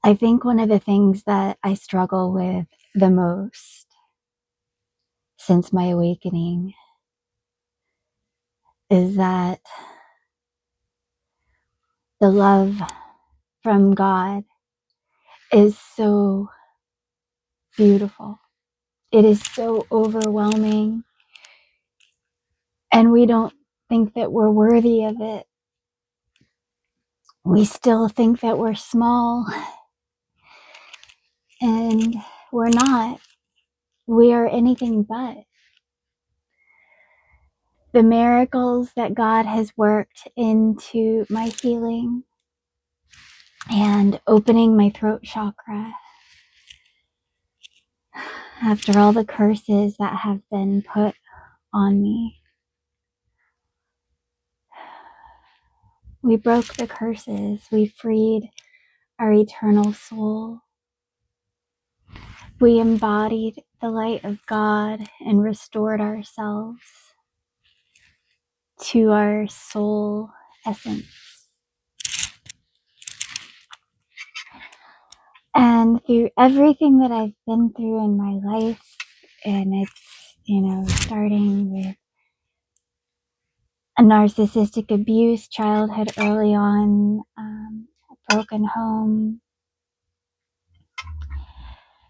I think one of the things that I struggle with the most since my awakening is that the love from God is so beautiful. It is so overwhelming, and we don't think that we're worthy of it. We still think that we're small, and we're not. We are anything but. The miracles that God has worked into my healing and opening my throat chakra after all the curses that have been put on me. We broke the curses. We freed our eternal soul. We embodied the light of God and restored ourselves to our soul essence. And through everything that I've been through in my life, and it's, starting with a narcissistic abuse childhood early on, a broken home.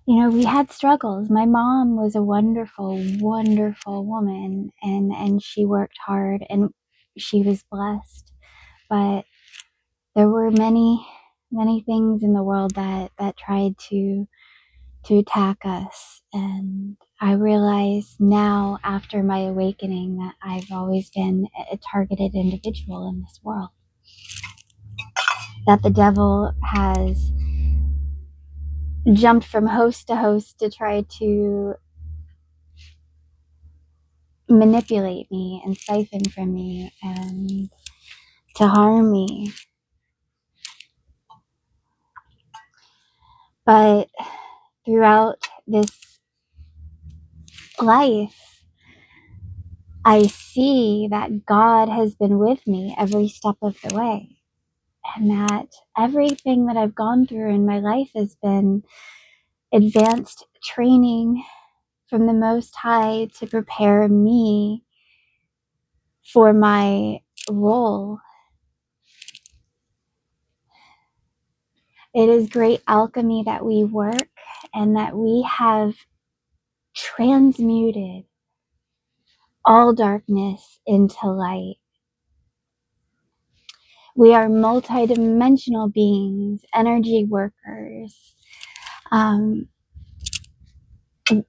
We had struggles. My mom was a wonderful, wonderful woman, and she worked hard, and she was blessed. But there were many, many things in the world that tried to attack us. And I realize now, after my awakening, that I've always been a targeted individual in this world. That the devil has jumped from host to host to try to manipulate me and siphon from me and to harm me. But throughout this life, I see that God has been with me every step of the way, and that everything that I've gone through in my life has been advanced training from the Most High to prepare me for my role. It is great alchemy that we work, and that we have transmuted all darkness into light. We are multidimensional beings, energy workers.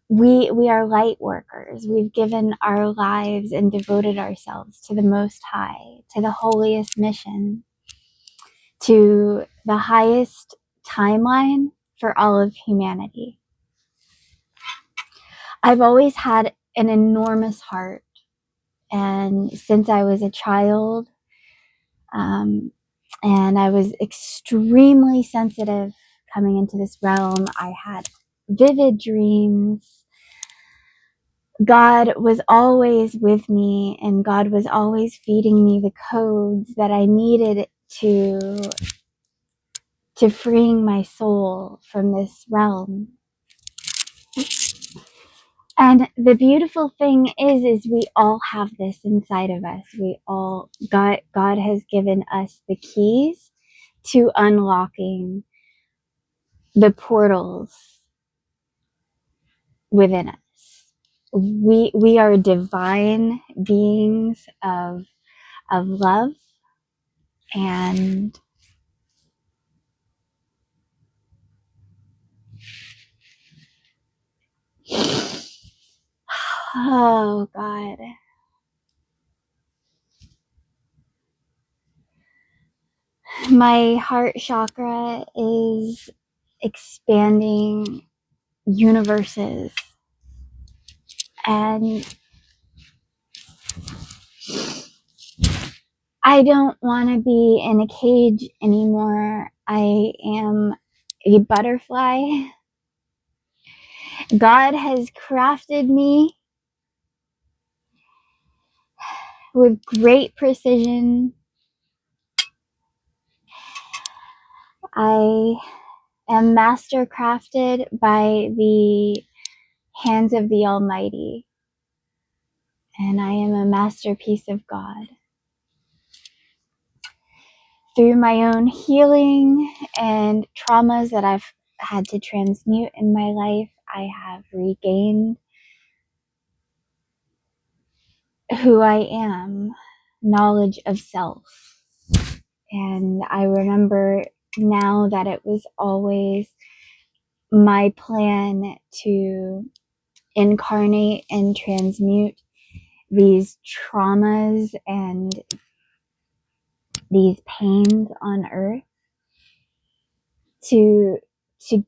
We are light workers. We've given our lives and devoted ourselves to the Most High, to the holiest mission, to the highest timeline for all of humanity. I've always had an enormous heart, and since I was a child, and I was extremely sensitive coming into this realm. I had vivid dreams. God was always with me, and God was always feeding me the codes that I needed to freeing my soul from this realm. And the beautiful thing is we all have this inside of us. God has given us the keys to unlocking the portals within us. We are divine beings of love, and oh God, my heart chakra is expanding universes, and I don't want to be in a cage anymore. I am a butterfly. God has crafted me with great precision. I am master crafted by the hands of the Almighty, and I am a masterpiece of God. Through my own healing and traumas that I've had to transmute in my life, I have regained who I am, knowledge of self. And I remember now that it was always my plan to incarnate and transmute these traumas and these pains on earth, to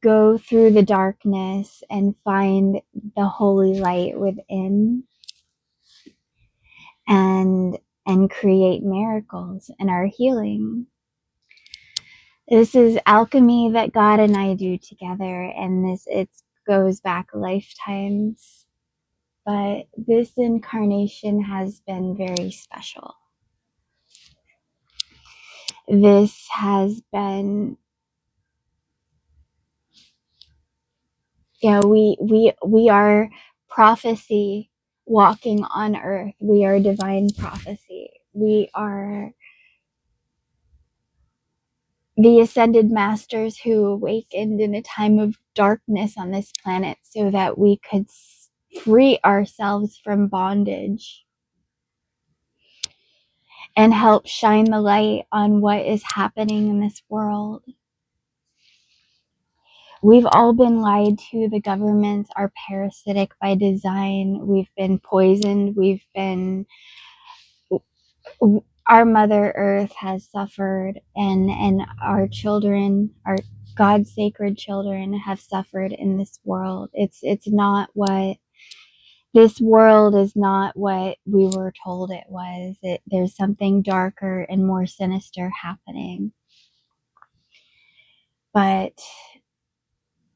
go through the darkness and find the holy light within, and create miracles in our healing. This is alchemy that God and I do together, and it goes back lifetimes. But this incarnation has been very special. This has been, we are prophecy walking on earth. We are divine prophecy. We are the ascended masters who awakened in a time of darkness on this planet so that we could free ourselves from bondage and help shine the light on what is happening in this world. We've all been lied to. The governments are parasitic by design. We've been poisoned. Our Mother Earth has suffered, and our children, our God's sacred children, have suffered in this world. It's not what this world is not what we were told it was. There's something darker and more sinister happening. But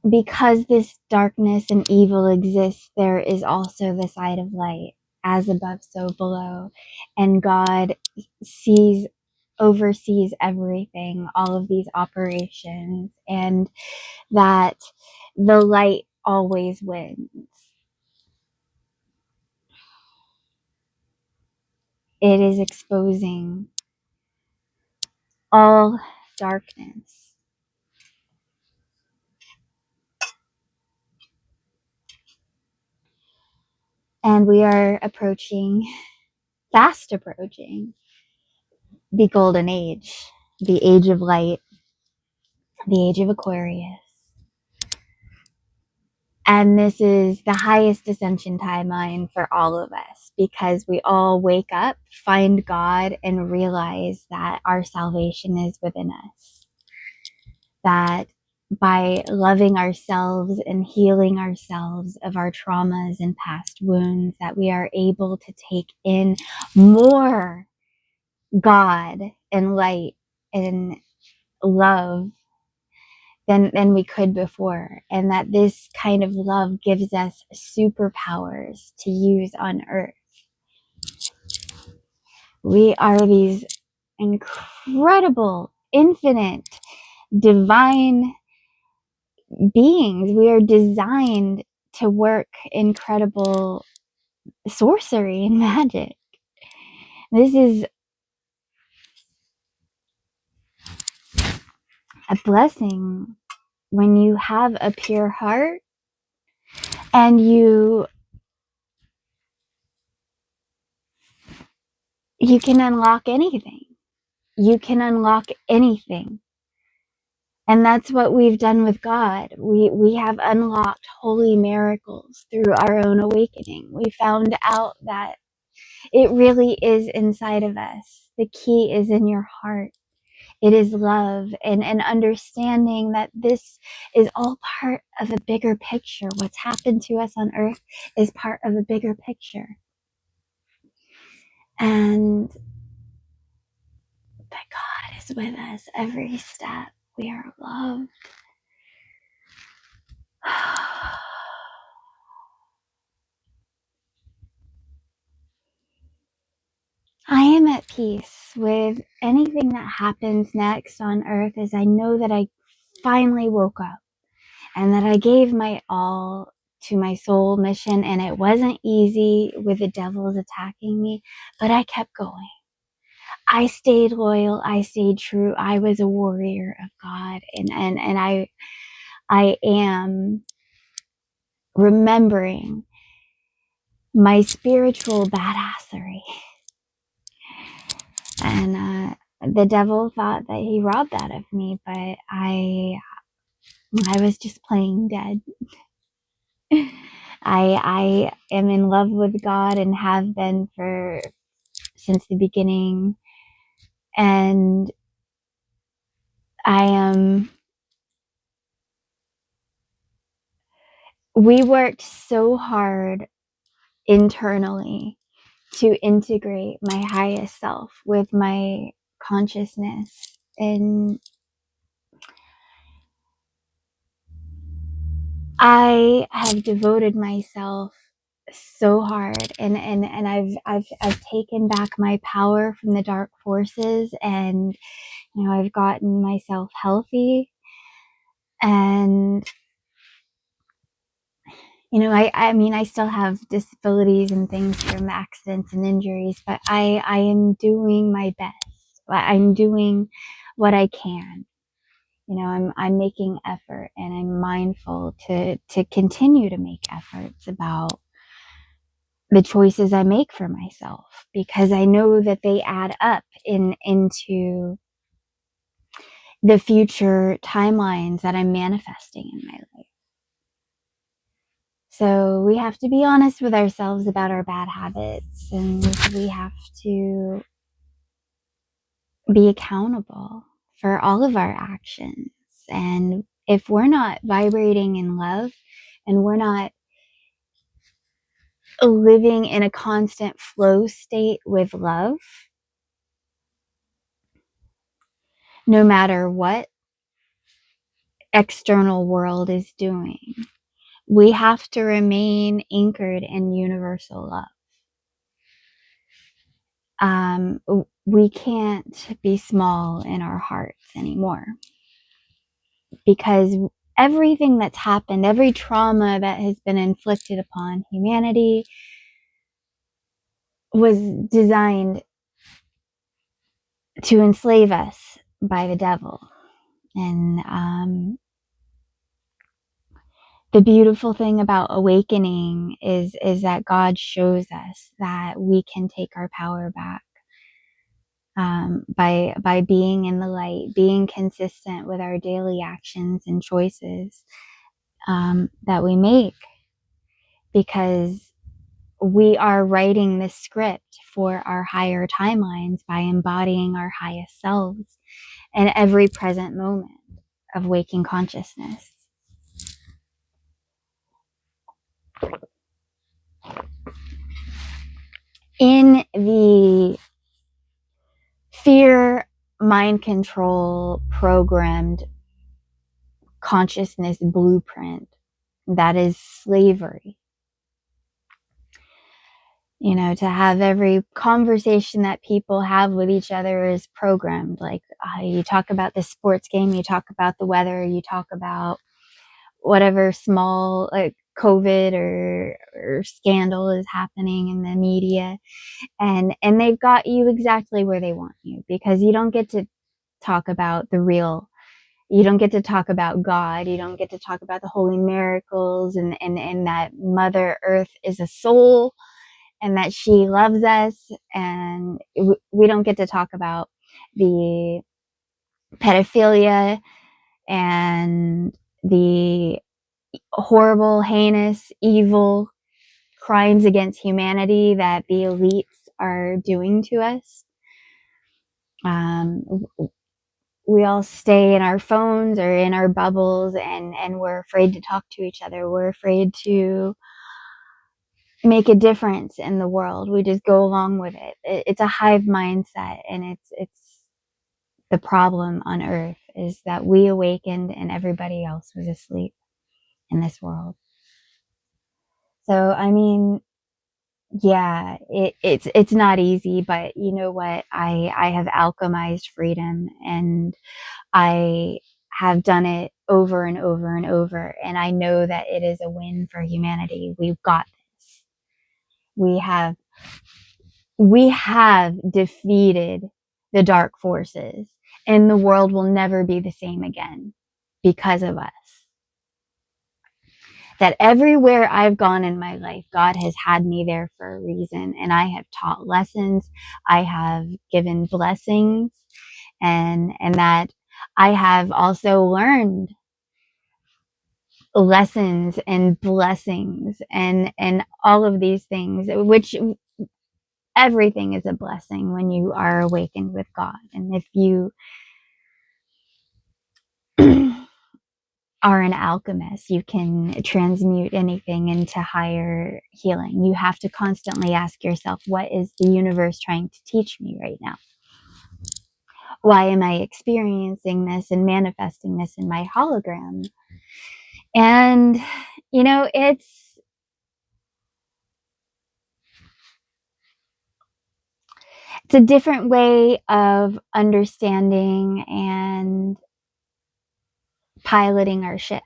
because this darkness and evil exists, there is also the side of light, as above, so below. And God oversees everything, all of these operations, and that the light always wins. It is exposing all darkness. And we are fast approaching, the golden age, the age of light, the age of Aquarius. And this is the highest ascension timeline for all of us, because we all wake up, find God, and realize that our salvation is within us. That by loving ourselves and healing ourselves of our traumas and past wounds, that we are able to take in more God and light and love than we could before, and that this kind of love gives us superpowers to use on earth. We are these incredible, infinite, divine beings. We are designed to work incredible sorcery and magic. This is a blessing when you have a pure heart and you can unlock anything. You can unlock anything. And that's what we've done with God. We have unlocked holy miracles through our own awakening. We found out that it really is inside of us. The key is in your heart. It is love, and understanding that this is all part of a bigger picture. What's happened to us on earth is part of a bigger picture. And that God is with us every step. We are loved. I am at peace with anything that happens next on earth, as I know that I finally woke up and that I gave my all to my soul mission. And it wasn't easy with the devils attacking me, but I kept going. I stayed loyal. I stayed true. I was a warrior of God. And I am remembering my spiritual badassery. And the devil thought that he robbed that of me, but I was just playing dead. I am in love with God and have been since the beginning. And we worked so hard internally to integrate my highest self with my consciousness. And I have devoted myself so hard, and I've taken back my power from the dark forces, and I've gotten myself healthy. And I mean, I still have disabilities and things from accidents and injuries, but I am doing my best. I'm doing what I can. I'm making effort, and I'm mindful to continue to make efforts about the choices I make for myself, because I know that they add up into the future timelines that I'm manifesting in my life. So we have to be honest with ourselves about our bad habits, and we have to be accountable for all of our actions. And if we're not vibrating in love, and we're not living in a constant flow state with love, no matter what external world is doing, we have to remain anchored in universal love. We can't be small in our hearts anymore, because everything that's happened, every trauma that has been inflicted upon humanity, was designed to enslave us by the devil. And the beautiful thing about awakening is that God shows us that we can take our power back, by being in the light, being consistent with our daily actions and choices that we make, because we are writing the script for our higher timelines by embodying our highest selves in every present moment of waking consciousness. In the fear, mind control, programmed consciousness blueprint that is slavery, to have every conversation that people have with each other is programmed. Like, you talk about the sports game, you talk about the weather, you talk about whatever small, like, COVID or scandal is happening in the media, and they've got you exactly where they want you, because you don't get to talk about the real. You don't get to talk about God. You don't get to talk about the holy miracles, and that Mother Earth is a soul, and that she loves us. And we don't get to talk about the pedophilia and the horrible, heinous, evil crimes against humanity that the elites are doing to us. We all stay in our phones or in our bubbles, and we're afraid to talk to each other. We're afraid to make a difference in the world. We just go along with it. It's a hive mindset, and it's the problem on Earth, is that we awakened and everybody else was asleep in this world. So, I mean, yeah, it's not easy, but you know what? I have alchemized freedom, and I have done it over and over and over. And I know that it is a win for humanity. We've got this. We have defeated the dark forces, and the world will never be the same again because of us. That everywhere I've gone in my life, God has had me there for a reason, and I have taught lessons. I have given blessings, and that I have also learned lessons and blessings and all of these things, which everything is a blessing when you are awakened with God. And if you are an alchemist, you can transmute anything into higher healing. You have to constantly ask yourself, what is the universe trying to teach me right now? Why am I experiencing this and manifesting this in my hologram? And, you know, it's a different way of understanding and piloting our ships.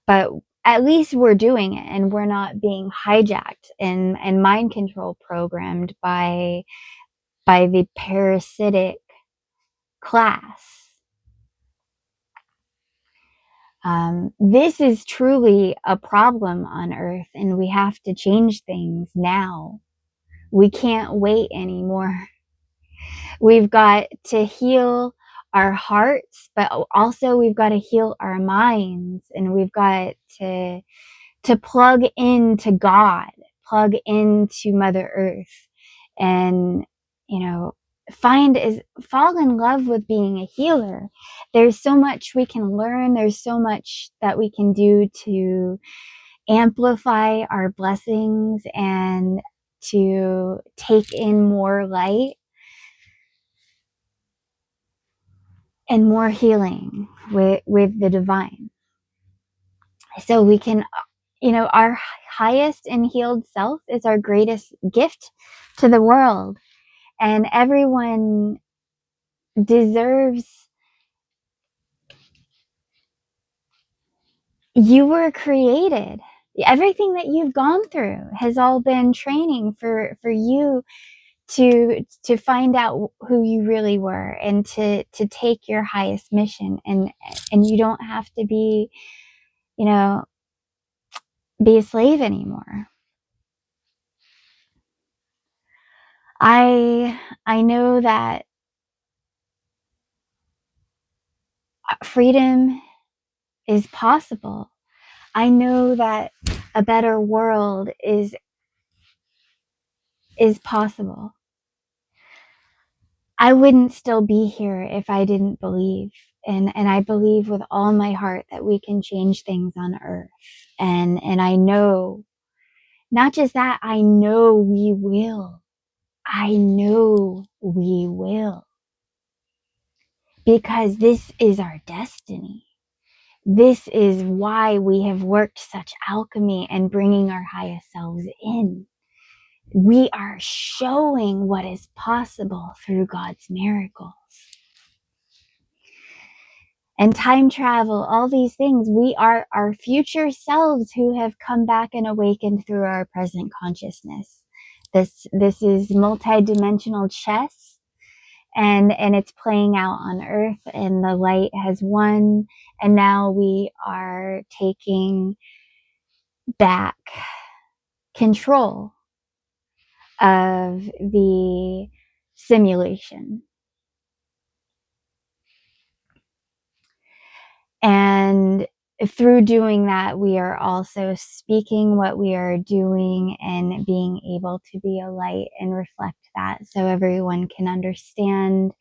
But at least we're doing it, and we're not being hijacked and mind control programmed by the parasitic class. This is truly a problem on Earth, and we have to change things now. We can't wait anymore. We've got to heal our hearts, but also we've got to heal our minds, and we've got to plug into God, plug into Mother Earth, and, you know, fall in love with being a healer. There's so much we can learn. There's so much that we can do to amplify our blessings and to take in more light and more healing with the divine. So we can, you know, our highest and healed self is our greatest gift to the world. And everyone deserves, you were created. Everything that you've gone through has all been training for you to find out who you really were, and to take your highest mission. And you don't have to be, you know, be a slave anymore. I know that freedom is possible. I know that a better world is possible. I wouldn't still be here if I didn't believe. And I believe with all my heart that we can change things on Earth. And I know, not just that, I know we will. I know we will. Because this is our destiny. This is why we have worked such alchemy and bringing our highest selves in. We are showing what is possible through God's miracles. And time travel, all these things, we are our future selves who have come back and awakened through our present consciousness. This is multidimensional chess, and it's playing out on Earth, and the light has won, and now we are taking back control of the simulation. And through doing that, we are also speaking what we are doing and being able to be a light and reflect that, so everyone can understand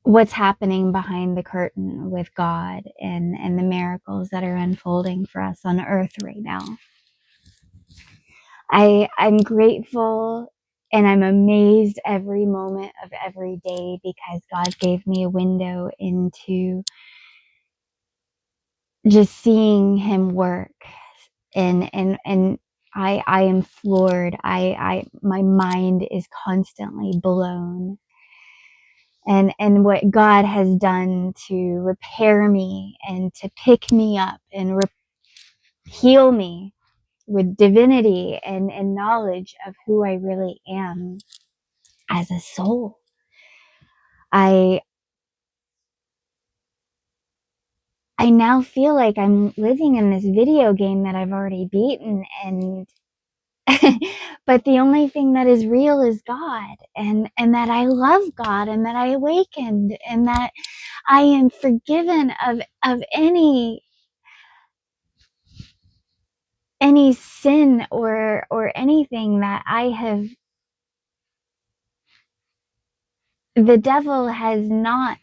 what's happening behind the curtain with God and the miracles that are unfolding for us on Earth right now. I'm grateful and I'm amazed every moment of every day, because God gave me a window into just seeing him work. And I am floored. My mind is constantly blown. and what God has done to repair me and to pick me up and heal me with divinity and knowledge of who I really am as a soul. I now feel like I'm living in this video game that I've already beaten, and but the only thing that is real is God, and that I love God, and that I awakened, and that I am forgiven of any sin or anything that I have. The devil has not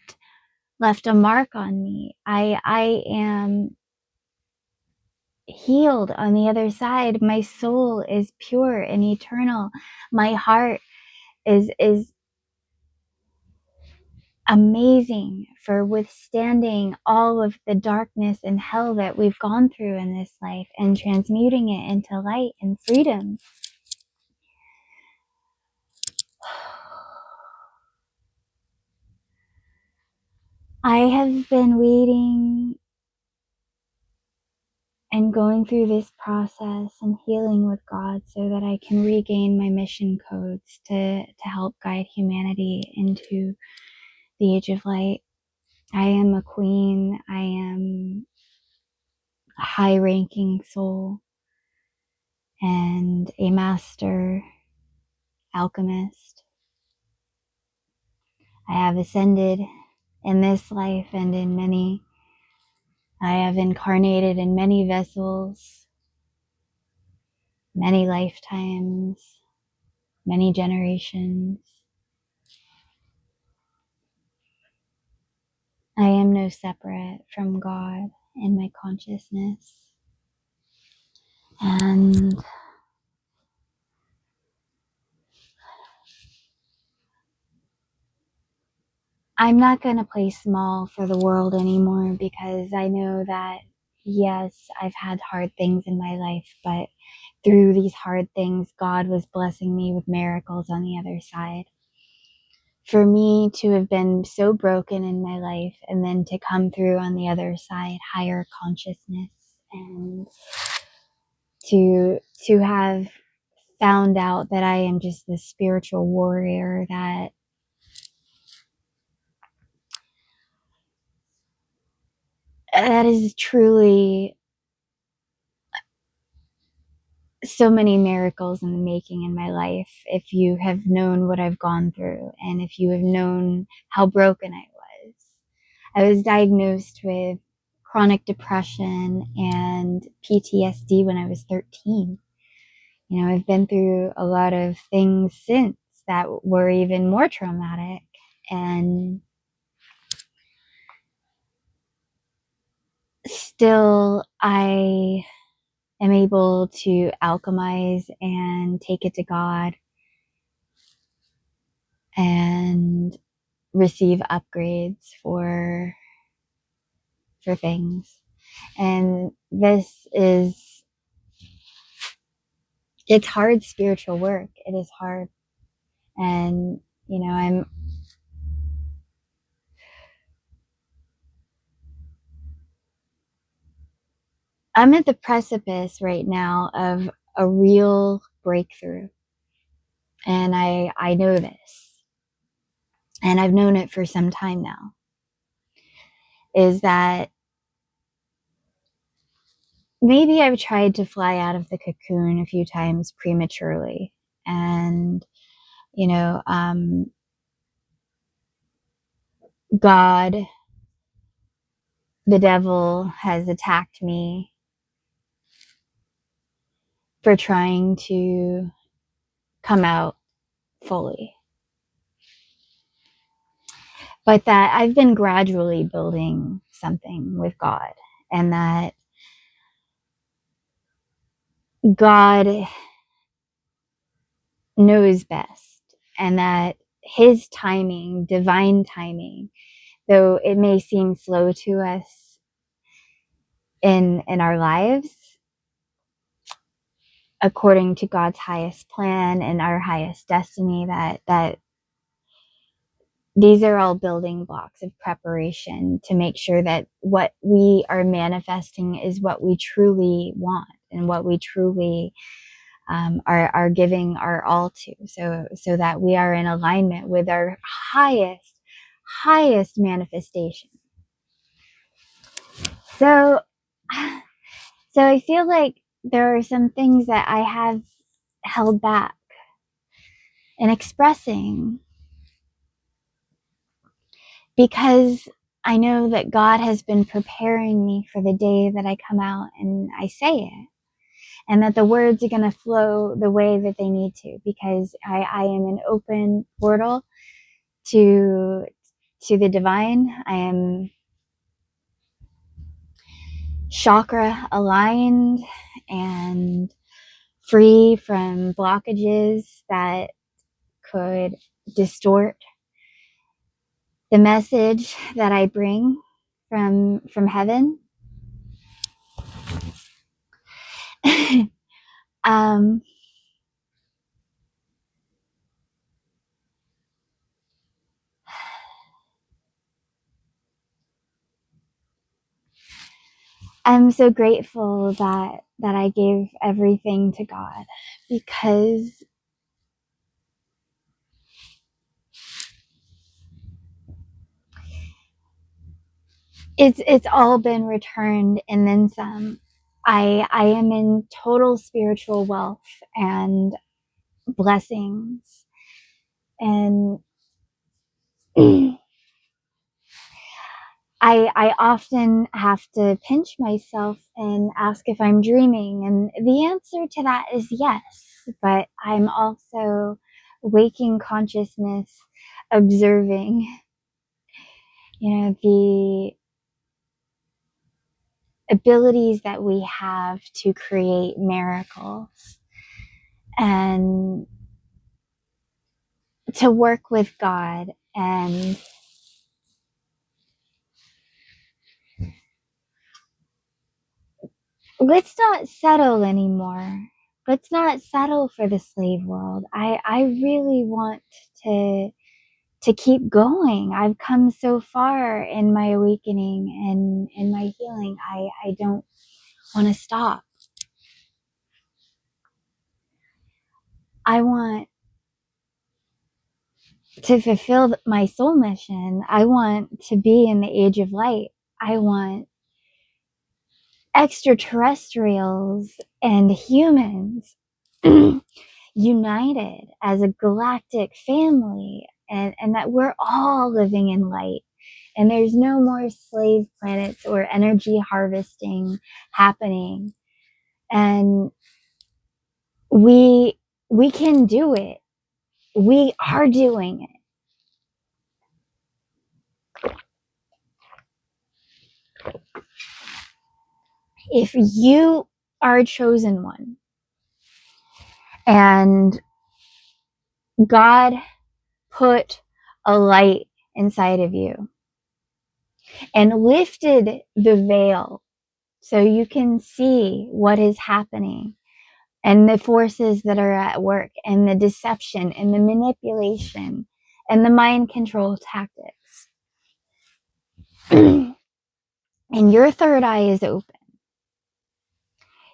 left a mark on me. I am healed on the other side. My soul is pure and eternal. My heart is amazing for withstanding all of the darkness and hell that we've gone through in this life and transmuting it into light and freedom. I have been waiting and going through this process and healing with God so that I can regain my mission codes to help guide humanity into the age of light. I am a queen. I am a high-ranking soul and a master alchemist. I have ascended in this life and in many. I have incarnated in many vessels, many lifetimes, many generations. I am no separate from God in my consciousness. And I'm not going to play small for the world anymore, because I know that, yes, I've had hard things in my life, but through these hard things, God was blessing me with miracles on the other side. For me to have been so broken in my life and then to come through on the other side, higher consciousness, and to have found out that I am just this spiritual warrior that is truly so many miracles in the making in my life. If you have known what I've gone through, and if you have known how broken I was diagnosed with chronic depression and PTSD when I was 13. You know, I've been through a lot of things since that were even more traumatic, and still I am able to alchemize and take it to God and receive upgrades for things. And it's hard spiritual work. It is hard. And, you know, I'm at the precipice right now of a real breakthrough. And I know this, and I've known it for some time now, is that maybe I've tried to fly out of the cocoon a few times prematurely. And, you know, God, the devil, has attacked me for trying to come out fully. But that I've been gradually building something with God, and that God knows best, and that his timing, divine timing, though it may seem slow to us in our lives, according to God's highest plan and our highest destiny, that these are all building blocks of preparation to make sure that what we are manifesting is what we truly want and what we truly are giving our all to, so that we are in alignment with our highest manifestation. So I feel like there are some things that I have held back in expressing, because I know that God has been preparing me for the day that I come out and I say it, and that the words are going to flow the way that they need to, because I am an open portal to the divine. I am chakra aligned and free from blockages that could distort the message that I bring from heaven. um, I'm so grateful that I gave everything to God, because it's all been returned and then some. I am in total spiritual wealth and blessings, and I often have to pinch myself and ask if I'm dreaming, and the answer to that is yes, but I'm also waking consciousness, observing, the abilities that we have to create miracles and to work with God. And let's not settle anymore. Let's not settle for the slave world. I really want to keep going. I've come so far in my awakening and in my healing. I don't want to stop. I want to fulfill my soul mission. I want to be in the age of light. I want extraterrestrials and humans united as a galactic family, and that we're all living in light, and there's no more slave planets or energy harvesting happening, and we can do it. We are doing it. If you are a chosen one and God put a light inside of you and lifted the veil so you can see what is happening and the forces that are at work and the deception and the manipulation and the mind control tactics, and your third eye is open,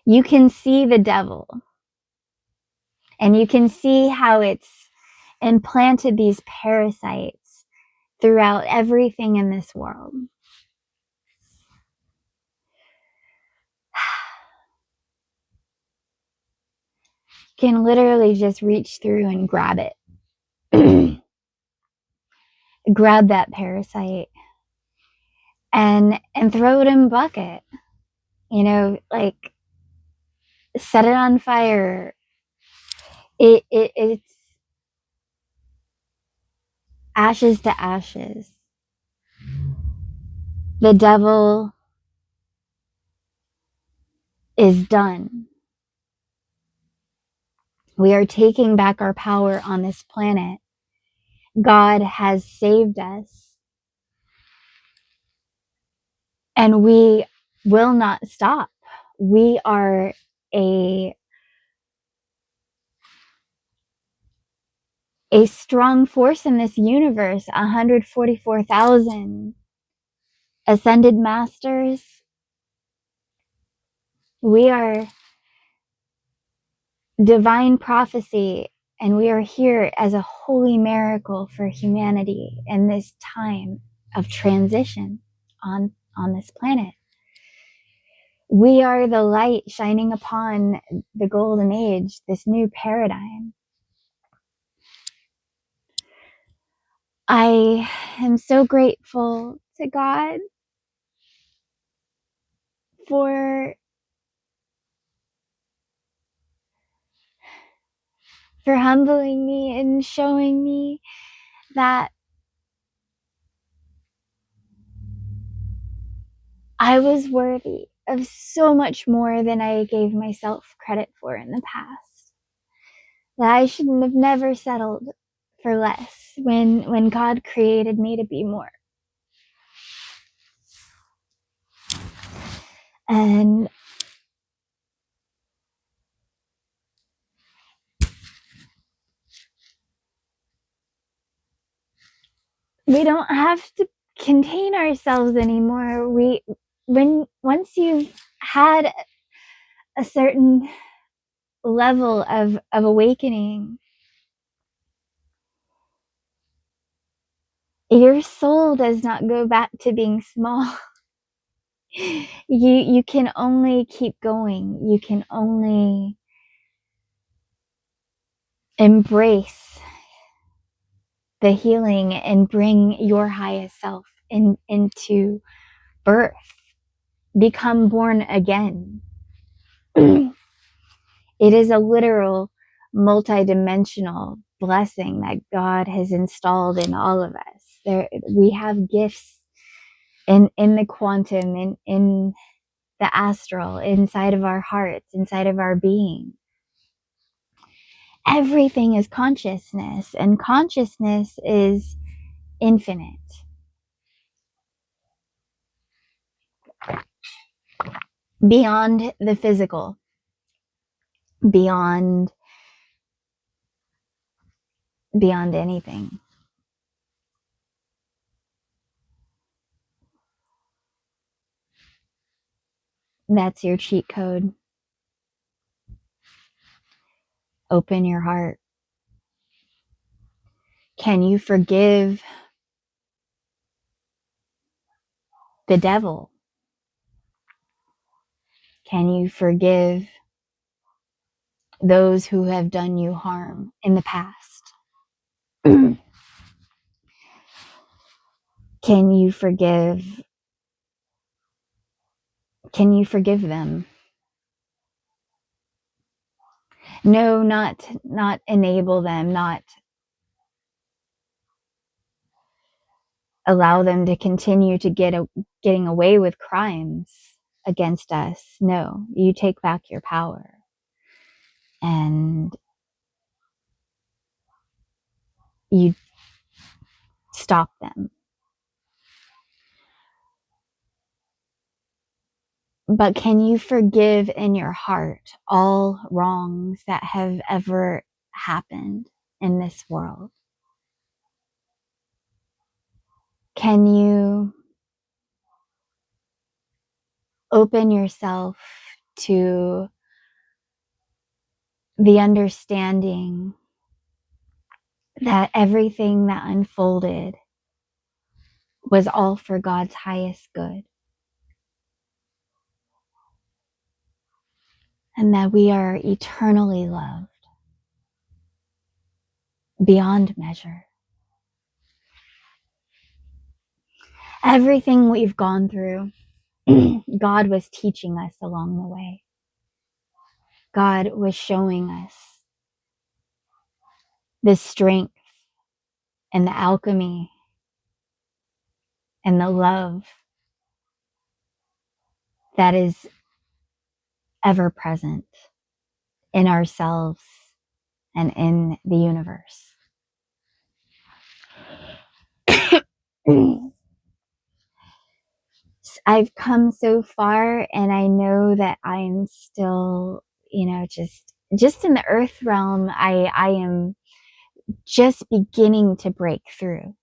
you can see the devil, and you can see how it's implanted these parasites throughout everything in this world. You can literally just reach through and grab it. Grab that parasite and throw it in a bucket. Like, set it on fire. It's ashes to ashes. The devil is done. We are taking back our power on this planet. God has saved us, and we will not stop. We are a a strong force in this universe, 144,000 ascended masters. We are divine prophecy, and we are here as a holy miracle for humanity in this time of transition on this planet. We are the light shining upon the golden age, this new paradigm. I am so grateful to God for humbling me and showing me that I was worthy of so much more than I gave myself credit for in the past. That I shouldn't have never settled for less when God created me to be more. And we don't have to contain ourselves anymore. Once you've had a certain level of awakening, your soul does not go back to being small. You can only keep going. You can only embrace the healing and bring your highest self into birth. Become born again. It is a literal multidimensional blessing that God has installed in all of us. We have gifts in the quantum, in the astral, inside of our hearts, inside of our being. Everything is consciousness, and consciousness is infinite. Beyond the physical, beyond anything. That's your cheat code. Open your heart. Can you forgive the devil? Can you forgive those who have done you harm in the past? Can you forgive them? No, not enable them, not allow them to continue to getting away with crimes against us. No, you take back your power and you stop them. But can you forgive in your heart all wrongs that have ever happened in this world? Can you open yourself to the understanding that everything that unfolded was all for God's highest good? And that we are eternally loved beyond measure. Everything we've gone through, God was teaching us along the way. God was showing us the strength and the alchemy and the love that is ever present in ourselves and in the universe. I've come so far, and I know that I'm still, just in the earth realm. I am just beginning to break through.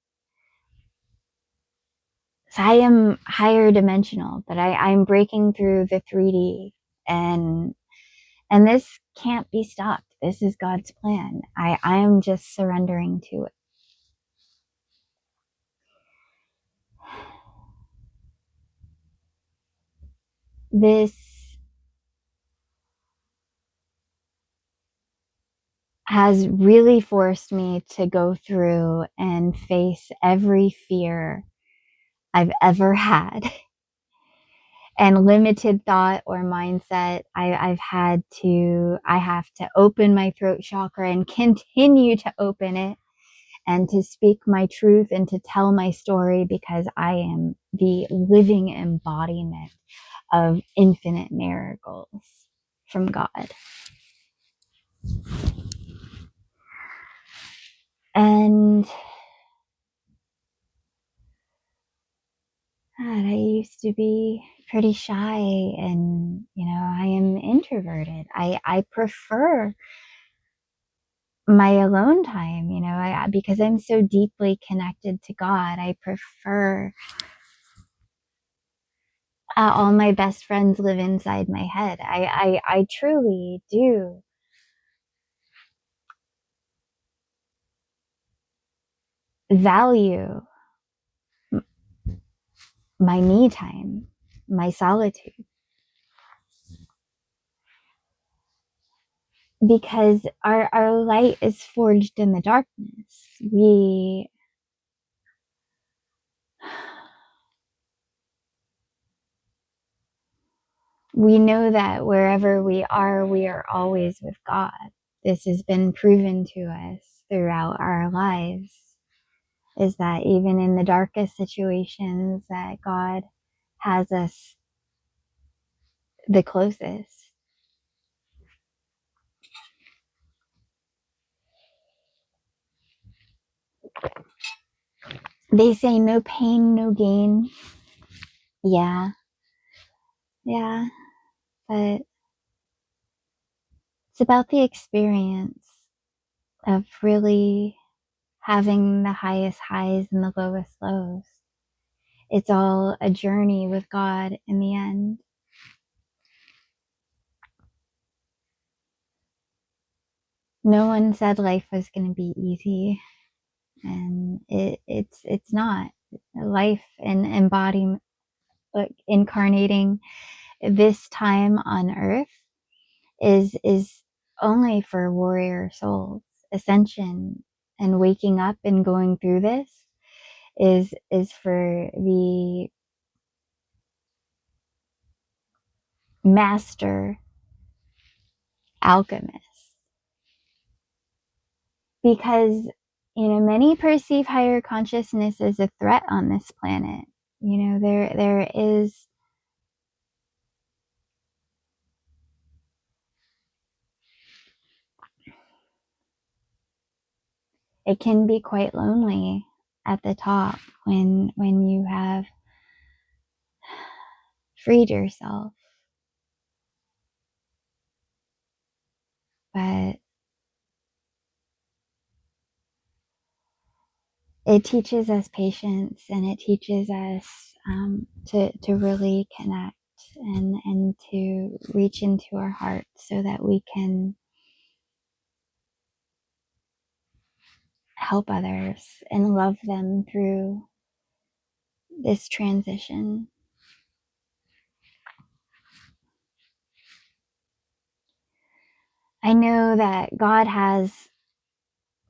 So I am higher dimensional, but I'm breaking through the 3D, and this can't be stopped. This is God's plan. I am just surrendering to it. This has really forced me to go through and face every fear I've ever had and limited thought or mindset. I have to open my throat chakra and continue to open it and to speak my truth and to tell my story, because I am the living embodiment of infinite miracles from God. And God, I used to be pretty shy, and I am introverted. I prefer my alone time, because I'm so deeply connected to God. I prefer all my best friends live inside my head. I truly do value my me time, my solitude, because our light is forged in the darkness. We know that wherever we are always with God. This has been proven to us throughout our lives, is that even in the darkest situations, that God has us the closest. They say no pain, no gain. Yeah, yeah, but it's about the experience of really having the highest highs and the lowest lows. It's all a journey with God in the end. No one said life was going to be easy, and it's not. Life and embodiment, like incarnating this time on earth, is only for warrior souls. Ascension and waking up and going through this is for the master alchemist, because many perceive higher consciousness as a threat on this planet. There is, it can be quite lonely at the top when you have freed yourself, but it teaches us patience, and it teaches us to really connect and to reach into our hearts so that we can help others and love them through this transition. I know that God has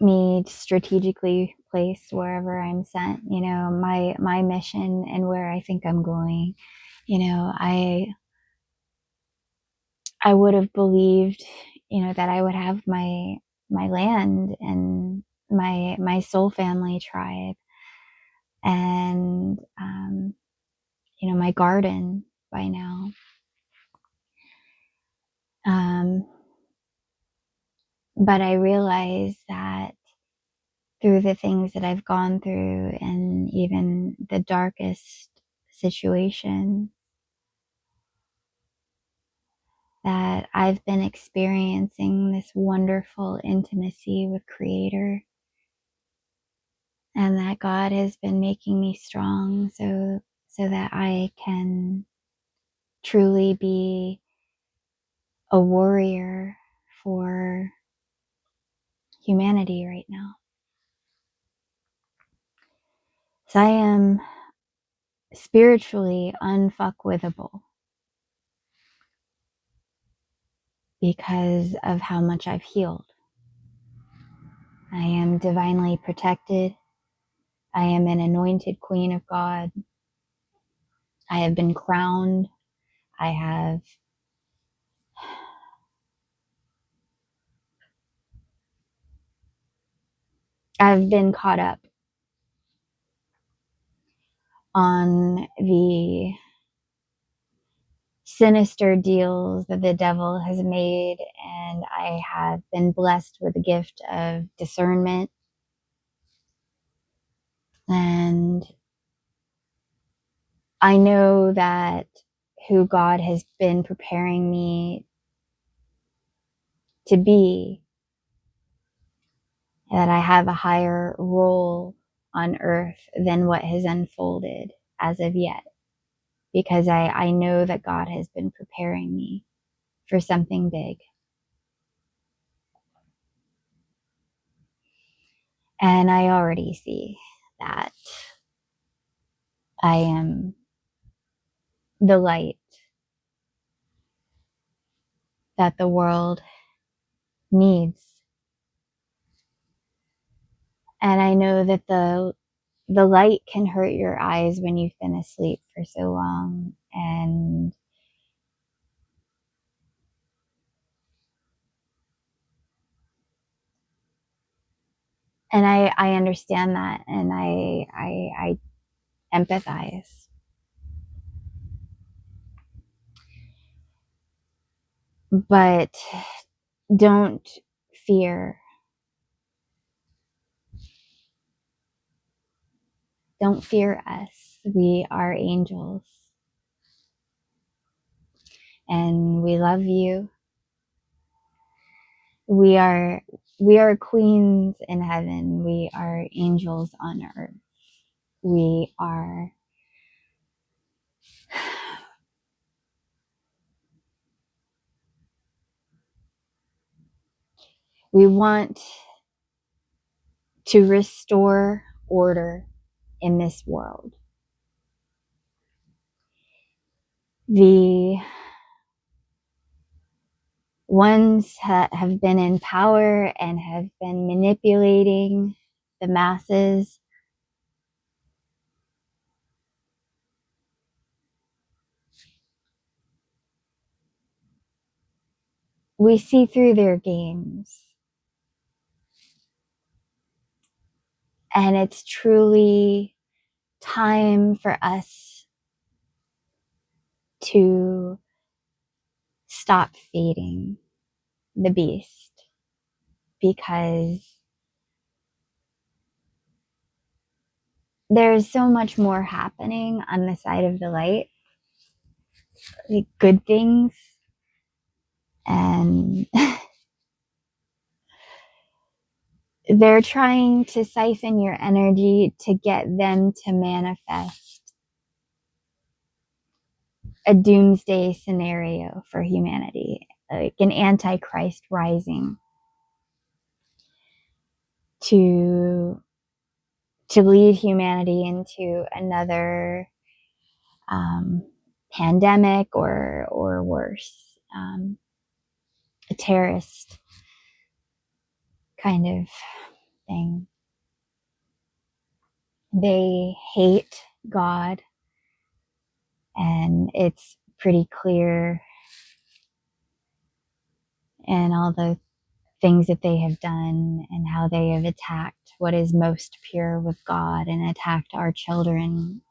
me strategically placed wherever I'm sent. My mission and where I think I'm going. I would have believed, that I would have my land and my soul family tribe, and my garden by now. But I realize that through the things that I've gone through, and even the darkest situation, that I've been experiencing this wonderful intimacy with Creator. and that God has been making me strong so that I can truly be a warrior for humanity right now. So I am spiritually unfuckwithable because of how much I've healed. I am divinely protected. I am an anointed queen of God. I have been crowned. I've been caught up on the sinister deals that the devil has made, and I have been blessed with the gift of discernment. And I know that who God has been preparing me to be, that I have a higher role on earth than what has unfolded as of yet, because I know that God has been preparing me for something big. And I already see that I am the light that the world needs. And I know that the light can hurt your eyes when you've been asleep for so long. And I understand that, and I empathize. But don't fear. Don't fear us. We are angels. And we love you. We are queens in heaven. We are angels on earth. We are we want to restore order in this world. The ones that have been in power and have been manipulating the masses, we see through their games. And it's truly time for us to stop feeding the beast, because there's so much more happening on the side of the light, like good things. And they're trying to siphon your energy to get them to manifest a doomsday scenario for humanity, like an antichrist rising to lead humanity into another pandemic or worse, a terrorist kind of thing. They hate God, and it's pretty clear in all the things that they have done and how they have attacked what is most pure with God and attacked our children,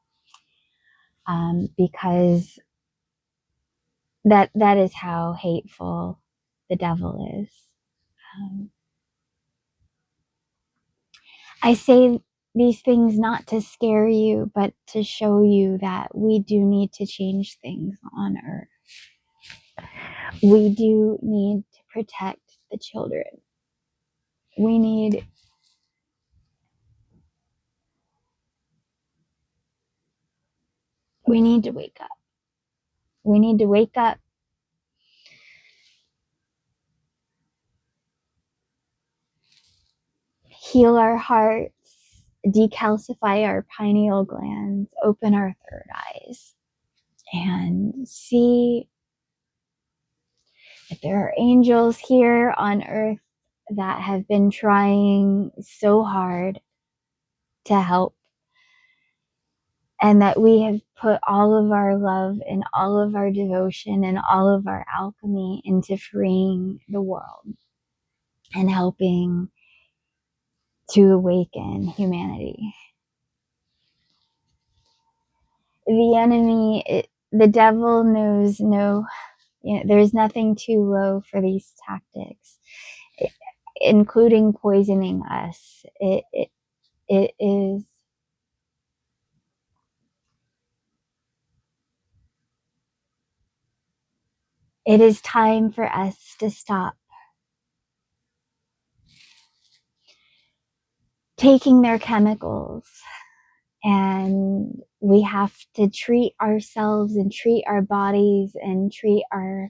because that is how hateful the devil is. I say these things not to scare you, but to show you that we do need to change things on earth. We do need to protect the children. We need We need to wake up. We need to wake up, heal our hearts, decalcify our pineal glands, open our third eyes, and see if there are angels here on earth that have been trying so hard to help, and that we have put all of our love and all of our devotion and all of our alchemy into freeing the world and helping to awaken humanity. The enemy, the devil knows no, there's nothing too low for these tactics, including poisoning us. It is, it is time for us to stop taking their chemicals, and we have to treat ourselves and treat our bodies and treat our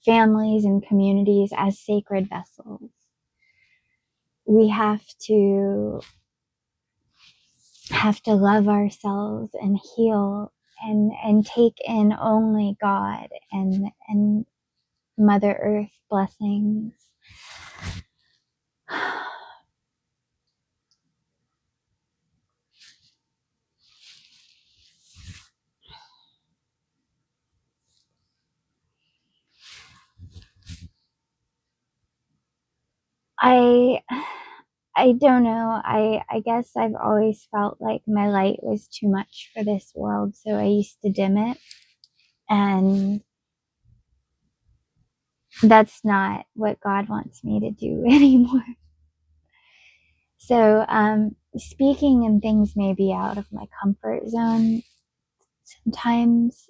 families and communities as sacred vessels. We have to love ourselves and heal and take in only God and Mother Earth blessings. I don't know. I guess I've always felt like my light was too much for this world, so I used to dim it. And that's not what God wants me to do anymore. So, speaking in things may be out of my comfort zone sometimes.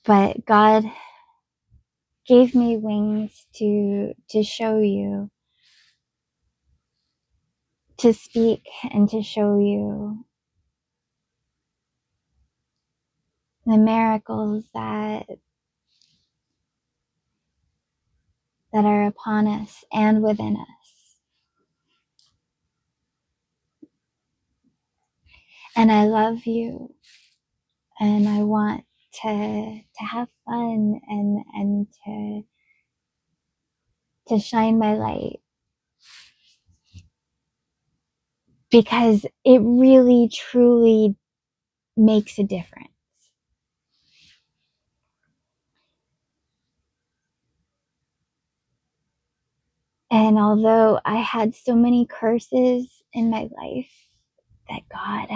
But God gave me wings to show you, to speak and to show you the miracles that are upon us and within us. And I love you, and I want to have fun and to shine my light, because it really truly makes a difference. And although I had so many curses in my life, that God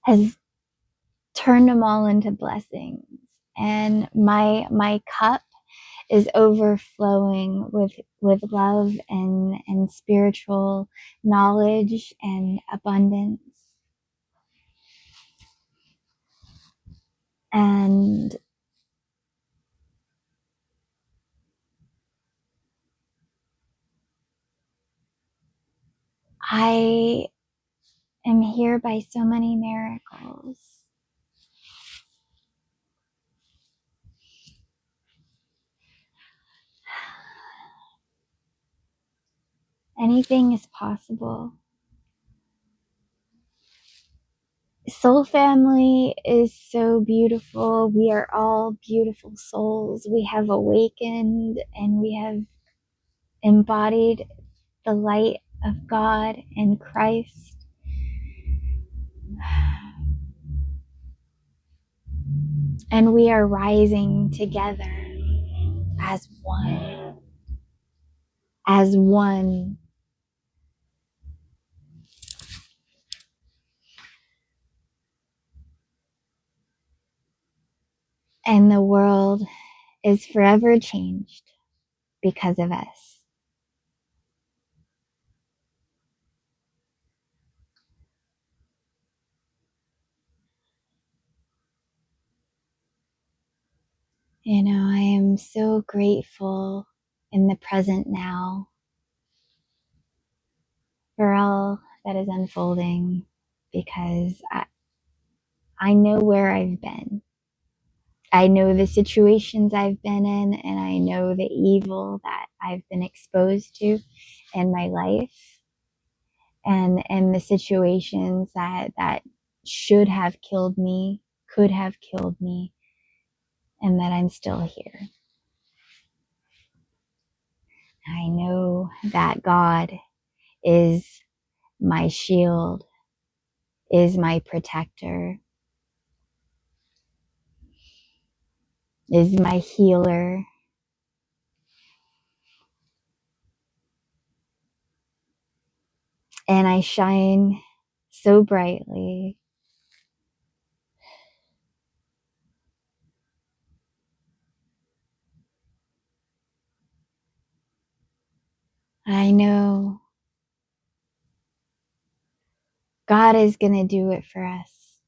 has turned them all into blessings, and my cup is overflowing with love and spiritual knowledge and abundance. And I am here by so many miracles. Anything is possible. Soul family is so beautiful. We are all beautiful souls. We have awakened and we have embodied the light of God and Christ. And we are rising together as one. As one. And the world is forever changed because of us. You know, I am so grateful in the present now. for all that is unfolding, because I know where I've been. I know the situations I've been in, and I know the evil that I've been exposed to in my life, and the situations that should have killed me, could have killed me, and that I'm still here. I know that God is my shield, is my protector, is my healer. And I shine so brightly. I know God is going to do it for us.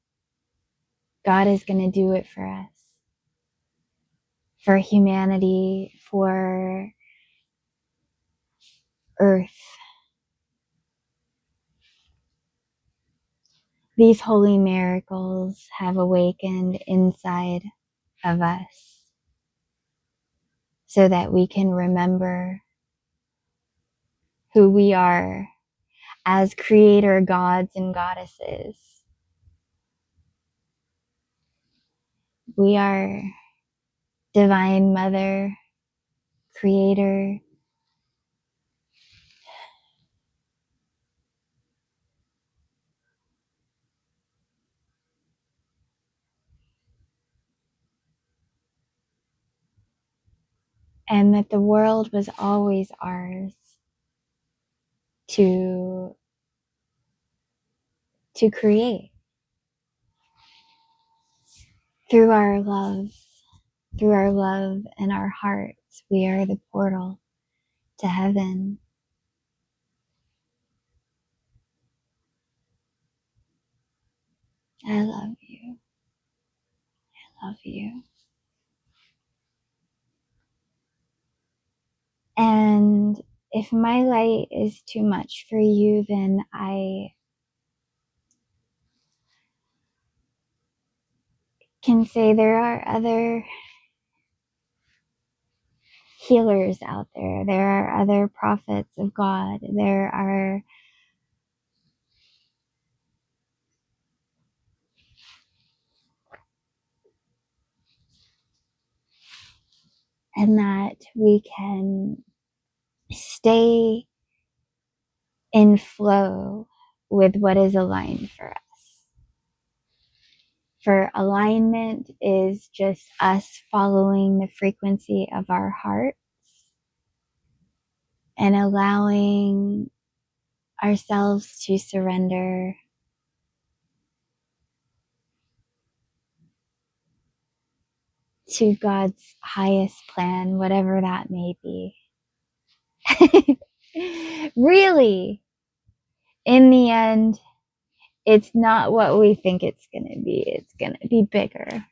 God is going to do it for us, for humanity, for Earth. These holy miracles have awakened inside of us so that we can remember who we are as creator gods and goddesses. We are Divine Mother, Creator, and that the world was always ours to create through our love, and our hearts. We are the portal to heaven. I love you. I love you. And if my light is too much for you, then I can say there are other healers out there. There are other prophets of God. There are and that we can stay in flow with what is aligned for us. For alignment is just us following the frequency of our hearts and allowing ourselves to surrender to God's highest plan, whatever that may be. Really, in the end, it's not what we think it's going to be. It's going to be bigger.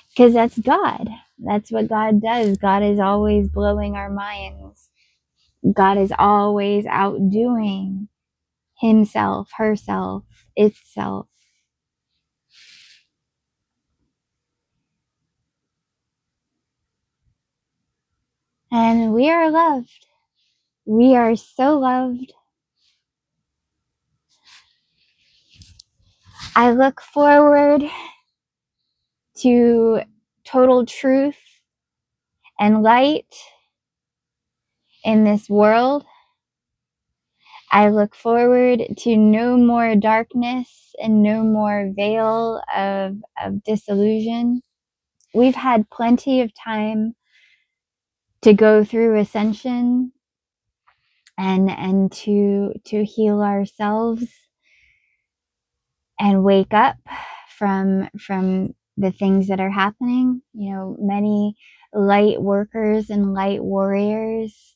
Because that's God. That's what God does. God is always blowing our minds. God is always outdoing himself, herself, itself. And we are loved. We are so loved. I look forward to total truth and light in this world. I look forward to no more darkness and no more veil of disillusion. We've had plenty of time to go through ascension and to heal ourselves and wake up from the things that are happening. You know, many light workers and light warriors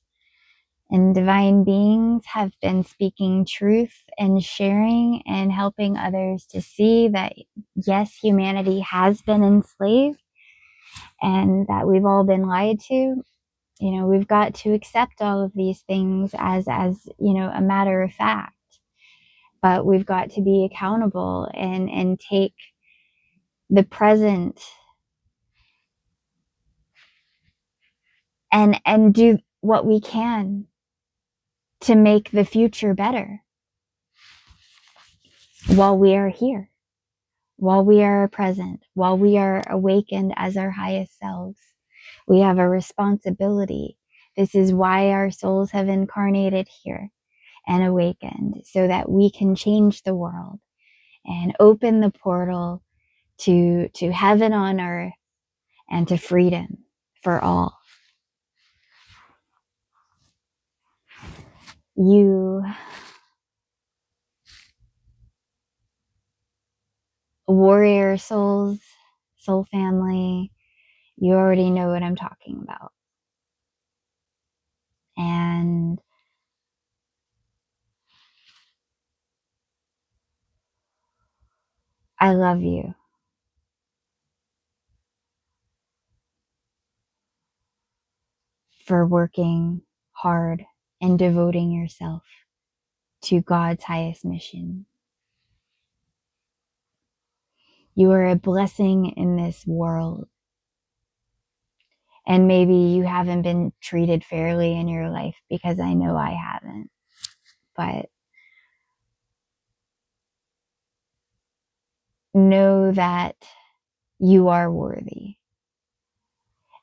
and divine beings have been speaking truth and sharing and helping others to see that yes, humanity has been enslaved and that we've all been lied to, We've got to accept all of these things as a matter of fact, but we've got to be accountable and take the present and do what we can to make the future better while we are here, while we are present, while we are awakened as our highest selves. We have a responsibility. This is why our souls have incarnated here and awakened, so that we can change the world and open the portal to heaven on earth and to freedom for all. You warrior souls, soul family, you already know what I'm talking about. And I love you for working hard and devoting yourself to God's highest mission. You are a blessing in this world. And maybe you haven't been treated fairly in your life, because I know I haven't. But know that you are worthy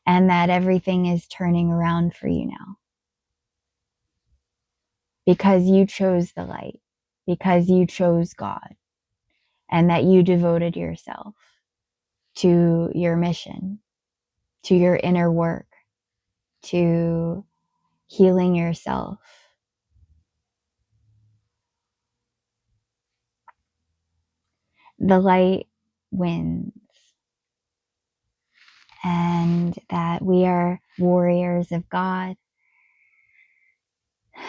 and that everything is turning around for you now, because you chose the light, because you chose God, and that you devoted yourself to your mission, to your inner work, to healing yourself. The light wins, and that we are warriors of God,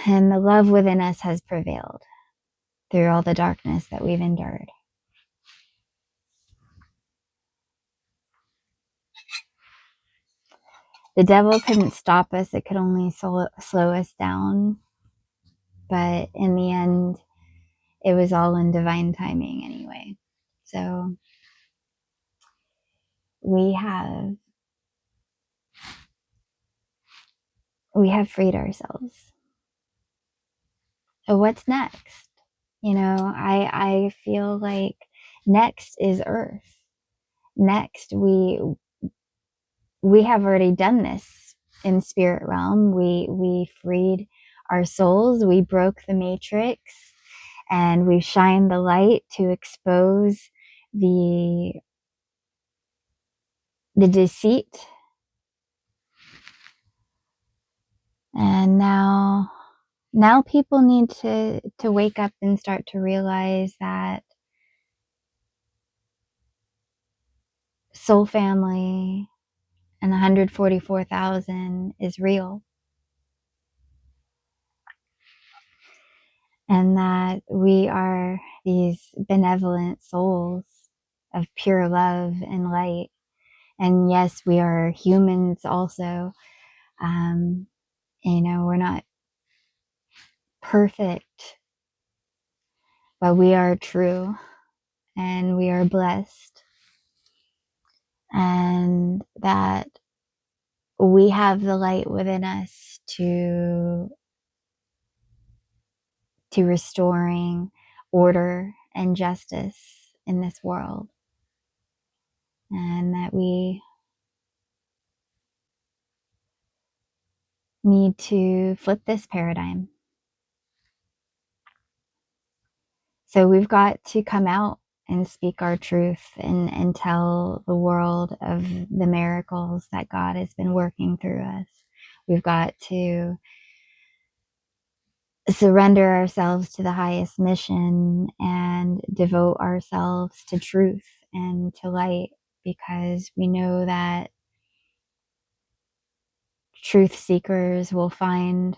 and the love within us has prevailed through all the darkness that we've endured. The devil couldn't stop us. It could only slow us down. But in the end, it was all in divine timing anyway. So we have freed ourselves. So what's next? I feel like next is Earth. Next, we have already done this in spirit realm. We freed our souls. We broke the matrix, and we shined the light to expose the deceit. And now people need to wake up and start to realize that soul family and 144,000 is real. And that we are these benevolent souls of pure love and light. And yes, we are humans also. We're not perfect, but we are true, and we are blessed. And that we have the light within us to restoring order and justice in this world. And that we need to flip this paradigm. So we've got to come out and speak our truth and tell the world of the miracles that God has been working through us. We've got to surrender ourselves to the highest mission and devote ourselves to truth and to light, because we know that truth seekers will find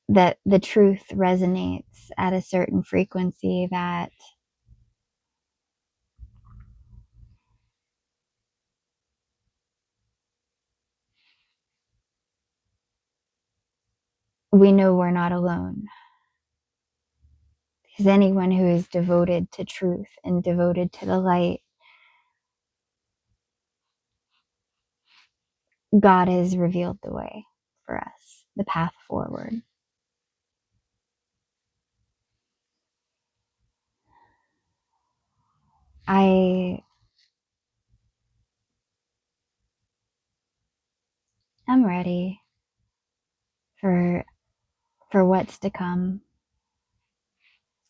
that the truth resonates at a certain frequency that we know we're not alone. Because anyone who is devoted to truth and devoted to the light, God has revealed the way for us, the path forward. I'm ready for what's to come.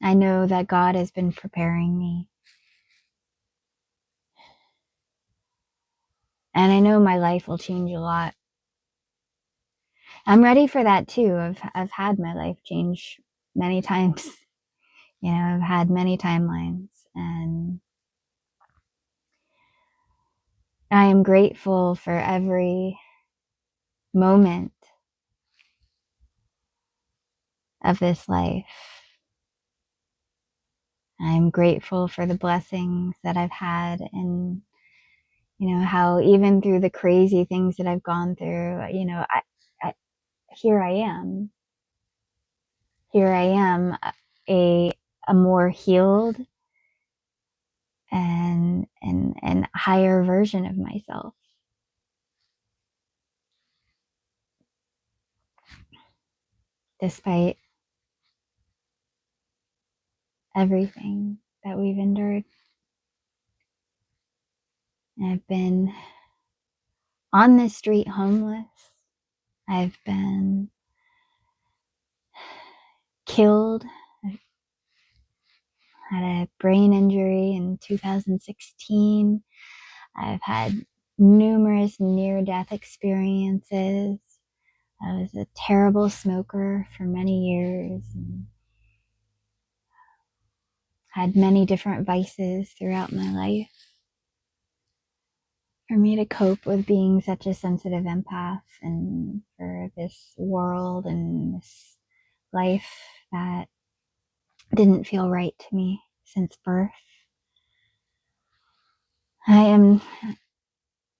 I know that God has been preparing me. And I know my life will change a lot. I'm ready for that too. I've had my life change many times. You know, I've had many timelines, and I am grateful for every moment of this life. I'm grateful for the blessings that I've had, and you know how even through the crazy things that I've gone through, you know, I here I am. Here I am, a more healed and higher version of myself, despite everything that we've endured. I've been on the street homeless. I've been killed. I had a brain injury in 2016. I've had numerous near-death experiences. I was a terrible smoker for many years and had many different vices throughout my life. For me to cope with being such a sensitive empath, and for this world and this life that didn't feel right to me since birth, I am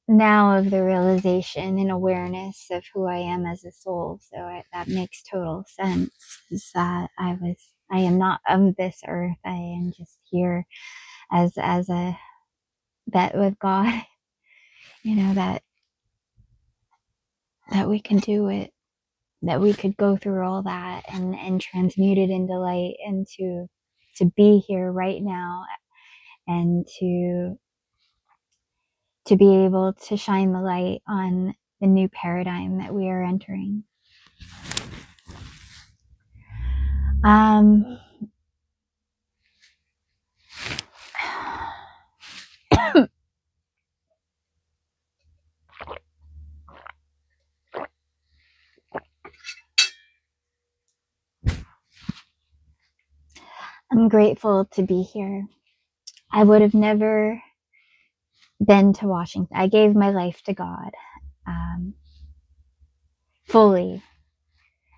now of the realization and awareness of who I am as a soul. So that makes total sense, is that I am not of this earth. I am just here as a bet with God, you know, that we can do it, that we could go through all that and transmute it into light, and to be here right now, and to be able to shine the light on the new paradigm that we are entering. I'm grateful to be here. I would have never been to Washington. I gave my life to God, fully,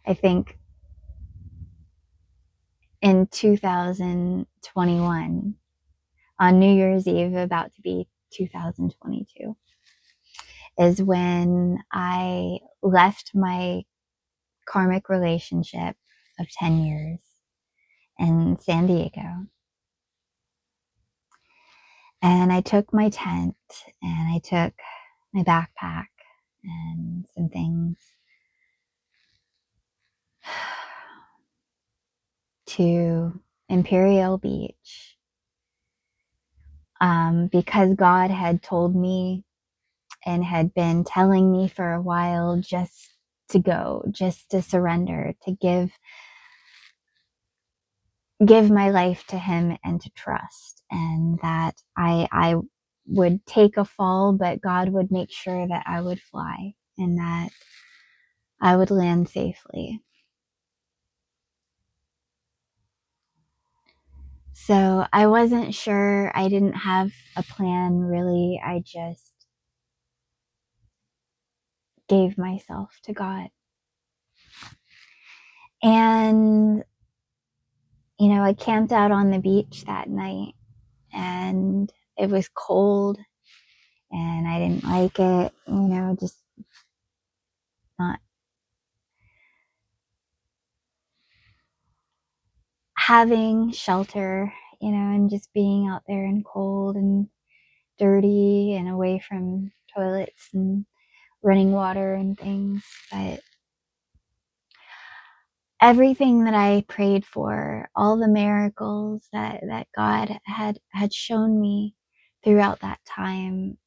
I think, in 2021, on New Year's Eve, about to be 2022, is when I left my karmic relationship of 10 years in San Diego. And I took my tent and I took my backpack and some things to Imperial Beach, because God had told me and had been telling me for a while just to go, just to surrender, to give my life to him and to trust, and that I would take a fall, but God would make sure that I would fly and that I would land safely. So I wasn't sure. I didn't have a plan, really. I just gave myself to God. And, you know, I camped out on the beach that night, and it was cold and I didn't like it, you know, just not having shelter, and just being out there and cold and dirty and away from toilets and running water and things. But everything that I prayed for, all the miracles that God had shown me throughout that time,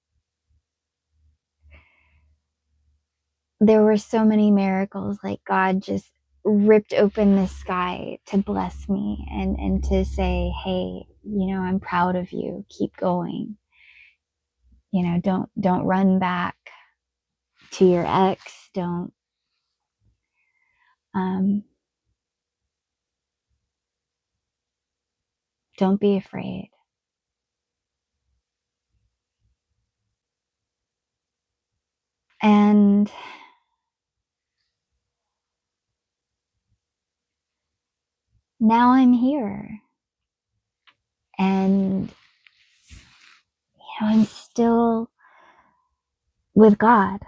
there were so many miracles. Like God just ripped open the sky to bless me and to say, hey, I'm proud of you. Keep going. Don't run back to your ex. Don't be afraid. And now I'm here, and I'm still with God.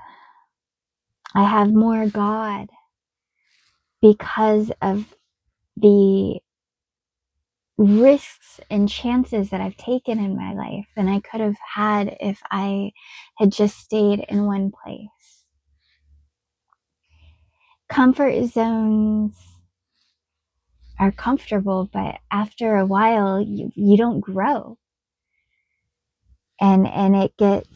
I have more God because of the risks and chances that I've taken in my life than I could have had if I had just stayed in one place. Comfort zones are comfortable, but after a while, you don't grow. And it gets,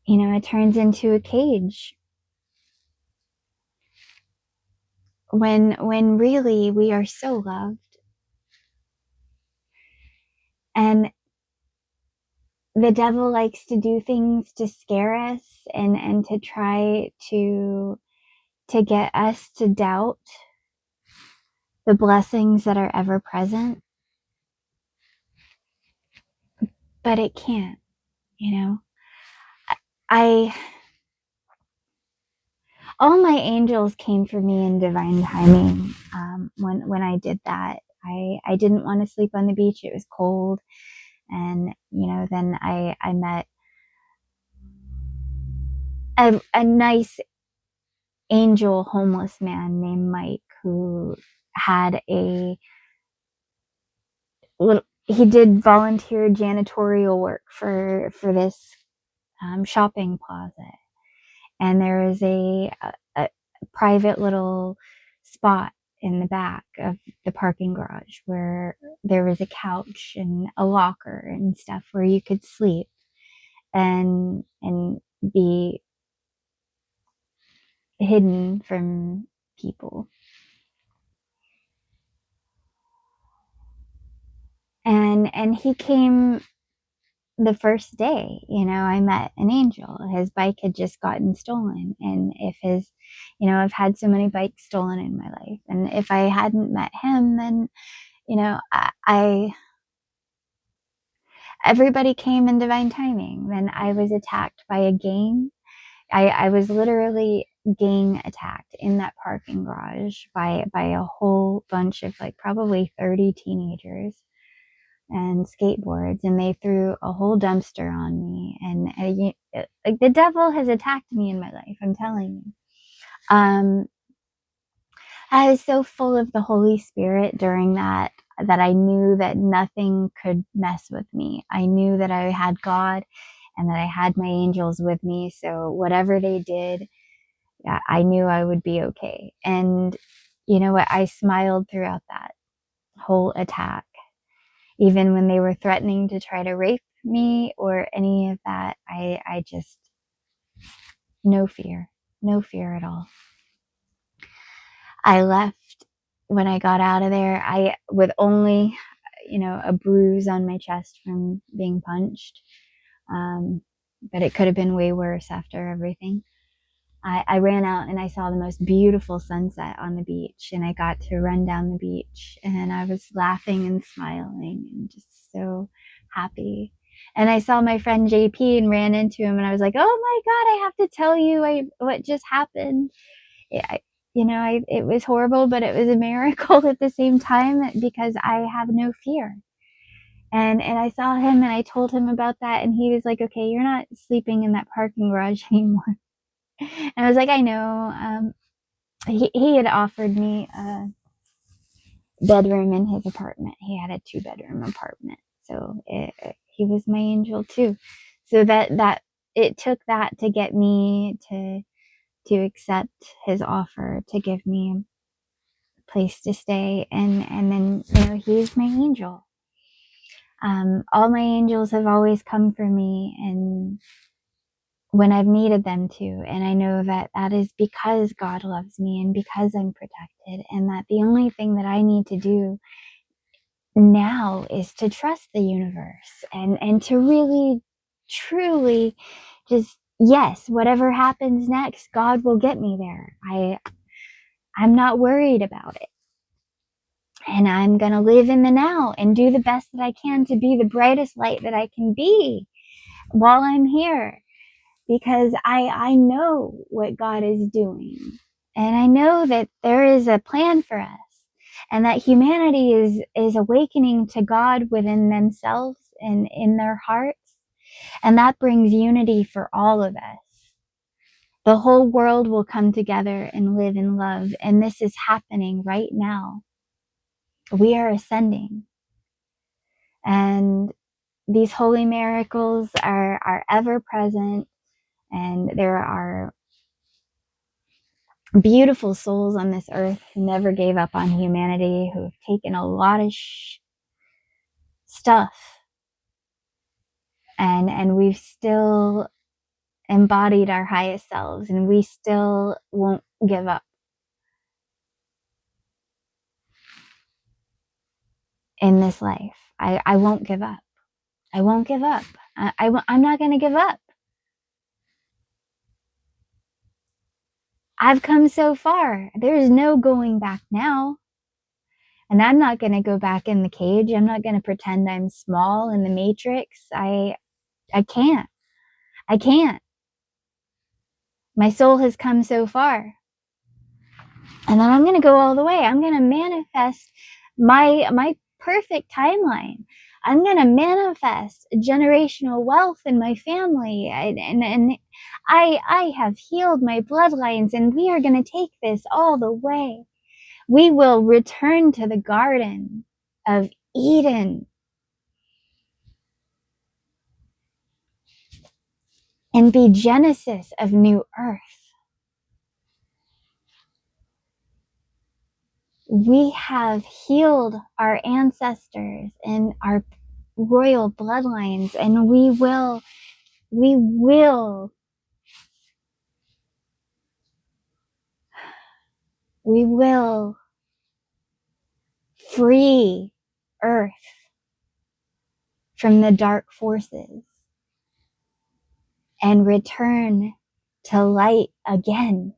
it turns into a cage. When really we are so loved. And the devil likes to do things to scare us and to try to get us to doubt the blessings that are ever present. But it can't, I all my angels came for me in divine timing. When I did that, I didn't want to sleep on the beach. It was cold. And, then I met a nice angel homeless man named Mike who had he did volunteer janitorial work for this shopping plaza. And there was a private little spot in the back of the parking garage where there was a couch and a locker and stuff where you could sleep and be hidden from people. And he came the first day. I met an angel. His bike had just gotten stolen. And I've had so many bikes stolen in my life. And if I hadn't met him, then, I everybody came in divine timing. Then I was attacked by a gang. I was literally gang attacked in that parking garage by a whole bunch of probably 30 teenagers and skateboards, and they threw a whole dumpster on me. And the devil has attacked me in my life, I'm telling you. I was so full of the Holy Spirit during that I knew that nothing could mess with me. I knew that I had God and that I had my angels with me. So whatever they did, I knew I would be okay. And you know what? I smiled throughout that whole attack. Even when they were threatening to try to rape me or any of that, I just, no fear at all. I left when I got out of there, with only, a bruise on my chest from being punched. But it could have been way worse after everything. I ran out and I saw the most beautiful sunset on the beach, and I got to run down the beach, and I was laughing and smiling and just so happy. And I saw my friend JP and ran into him, and I was like, oh my God, I have to tell you what just happened. It was horrible, but it was a miracle at the same time because I have no fear. And I saw him and I told him about that, and he was like, okay, you're not sleeping in that parking garage anymore. And I was like, I know. He had offered me bedroom in his apartment. He had a 2-bedroom apartment. So he was my angel too. So that it took that to get me to accept his offer to give me a place to stay. And then, he's my angel. All my angels have always come for me, and when I've needed them to. And I know that that is because God loves me and because I'm protected, and that the only thing that I need to do now is to trust the universe and to really, truly just, yes, whatever happens next, God will get me there. I'm not worried about it. And I'm going to live in the now and do the best that I can to be the brightest light that I can be while I'm here. Because I know what God is doing. And I know that there is a plan for us. And that humanity is awakening to God within themselves and in their hearts. And that brings unity for all of us. The whole world will come together and live in love. And this is happening right now. We are ascending. And these holy miracles are ever present. And there are beautiful souls on this earth who never gave up on humanity, who have taken a lot of stuff, and we've still embodied our highest selves, and we still won't give up in this life. I won't give up. I won't give up. I'm not going to give up. I've come so far. There's no going back now. And I'm not going to go back in the cage. I'm not going to pretend I'm small in the matrix. I can't. I can't. My soul has come so far. And then I'm going to go all the way. I'm going to manifest my perfect timeline. I'm going to manifest generational wealth in my family. And I have healed my bloodlines, and we are going to take this all the way. We will return to the Garden of Eden and be Genesis of new earth. We have healed our ancestors and our royal bloodlines, and we will free earth from the dark forces and return to light again.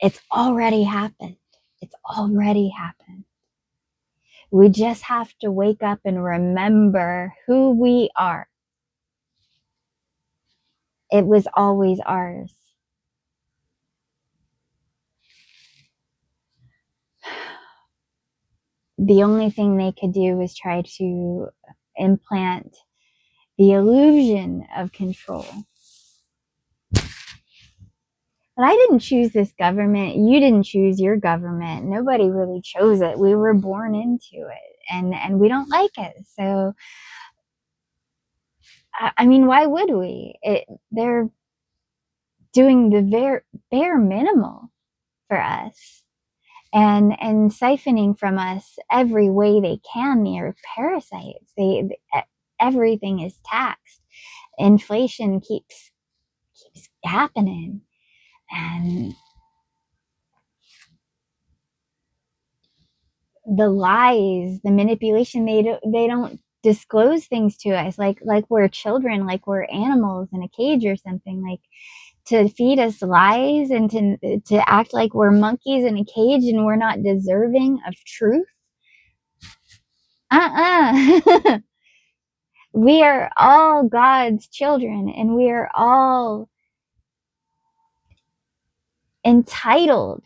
It's already happened. It's already happened. We just have to wake up and remember who we are. It was always ours. The only thing they could do was try to implant the illusion of control. But I didn't choose this government. You didn't choose your government. Nobody really chose it. We were born into it, and we don't like it. So, I mean, why would we? They're doing the bare minimal for us, and siphoning from us every way they can. They're parasites. Everything is taxed. Inflation keeps happening, and the lies, the manipulation, they don't disclose things to us like we're children, like we're animals in a cage or something, like to feed us lies and to act like we're monkeys in a cage and we're not deserving of truth. We are all God's children, and we are all entitled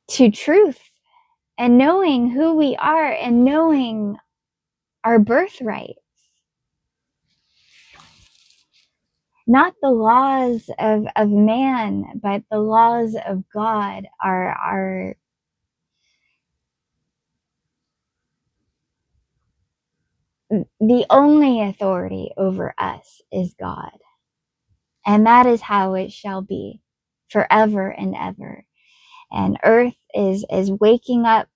to truth and knowing who we are and knowing our birthright. not the laws of man, but the laws of God are the only authority over us is God. And that is how it shall be forever and ever. And earth is waking up,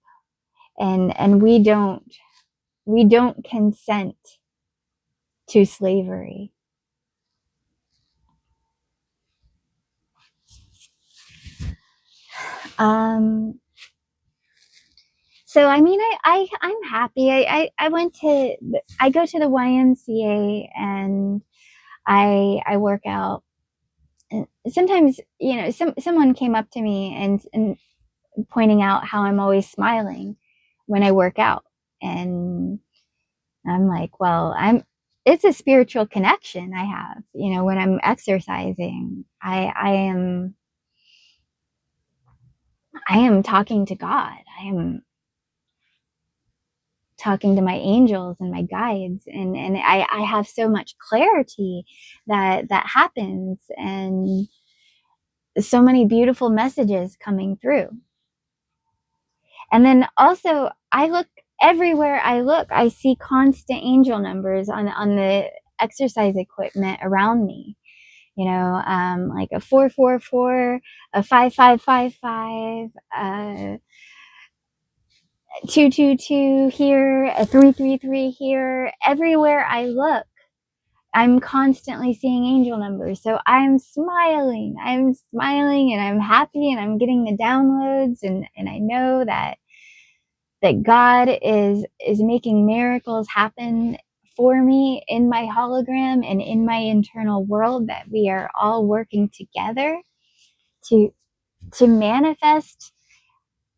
and we don't consent to slavery. Um so I mean, I'm happy. I go to the YMCA, and I work out. And sometimes, someone came up to me and pointing out how I'm always smiling when I work out. And I'm like, well, it's a spiritual connection I have, when I'm exercising. I am talking to God. I am talking to my angels and my guides, and I have so much clarity that happens, and so many beautiful messages coming through. And then also, I look everywhere I look, I see constant angel numbers on the exercise equipment around me. Like a 444, a 5555, 222 here, a 333 here. Everywhere I look, I'm constantly seeing angel numbers. So I'm smiling, and I'm happy, and I'm getting the downloads, and I know that God is making miracles happen for me in my hologram and in my internal world, that we are all working together to manifest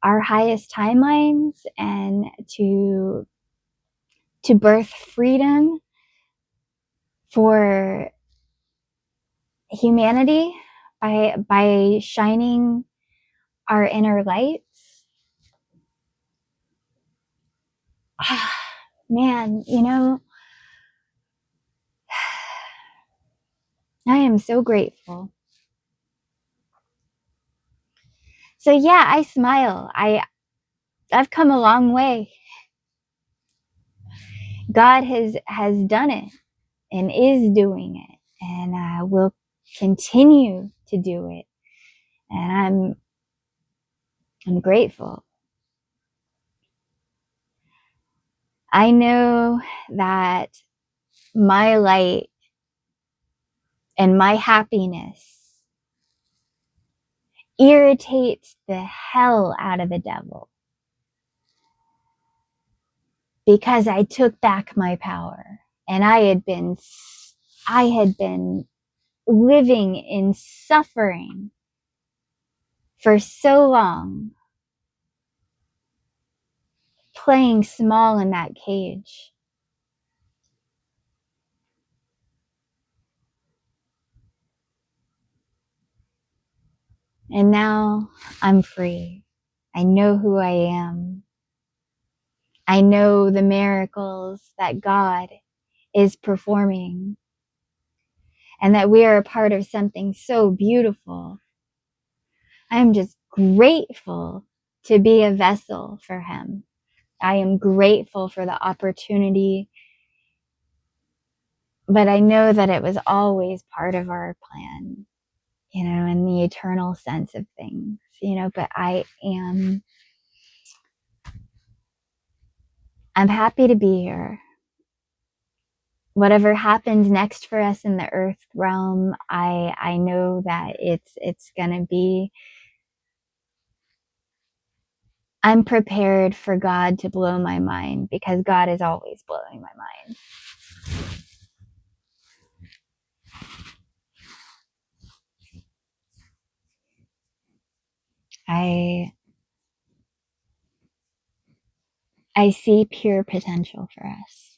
our highest timelines, and to birth freedom for humanity by shining our inner lights. Man, I am so grateful. So yeah, I smile. I've come a long way. God has done it and is doing it, and will continue to do it. And I'm grateful. I know that my light and my happiness irritates the hell out of the devil, because I took back my power, and I had been living in suffering for so long, playing small in that cage. And now I'm free. I know who I am. I know the miracles that God is performing, and that we are a part of something so beautiful. I'm just grateful to be a vessel for Him. I am grateful for the opportunity, but I know that it was always part of our plan, in the eternal sense of things, but I'm happy to be here. Whatever happens next for us in the earth realm, I know that it's gonna be, I'm prepared for God to blow my mind, because God is always blowing my mind. I see pure potential for us.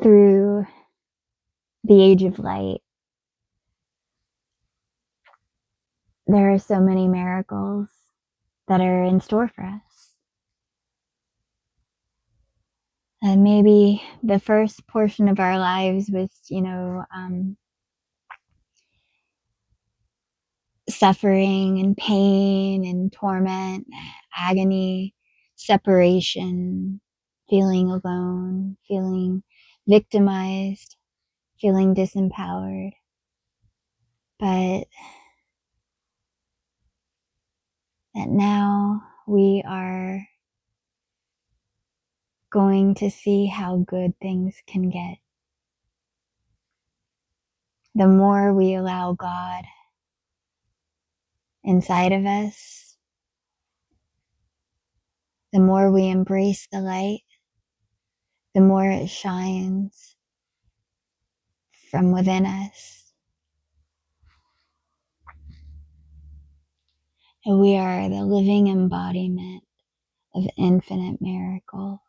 Through the age of light, there are so many miracles that are in store for us. And maybe the first portion of our lives was, suffering and pain and torment, agony, separation, feeling alone, feeling victimized, feeling disempowered. But that now we are going to see how good things can get. The more we allow God inside of us, the more we embrace the light, the more it shines from within us. And we are the living embodiment of infinite miracles.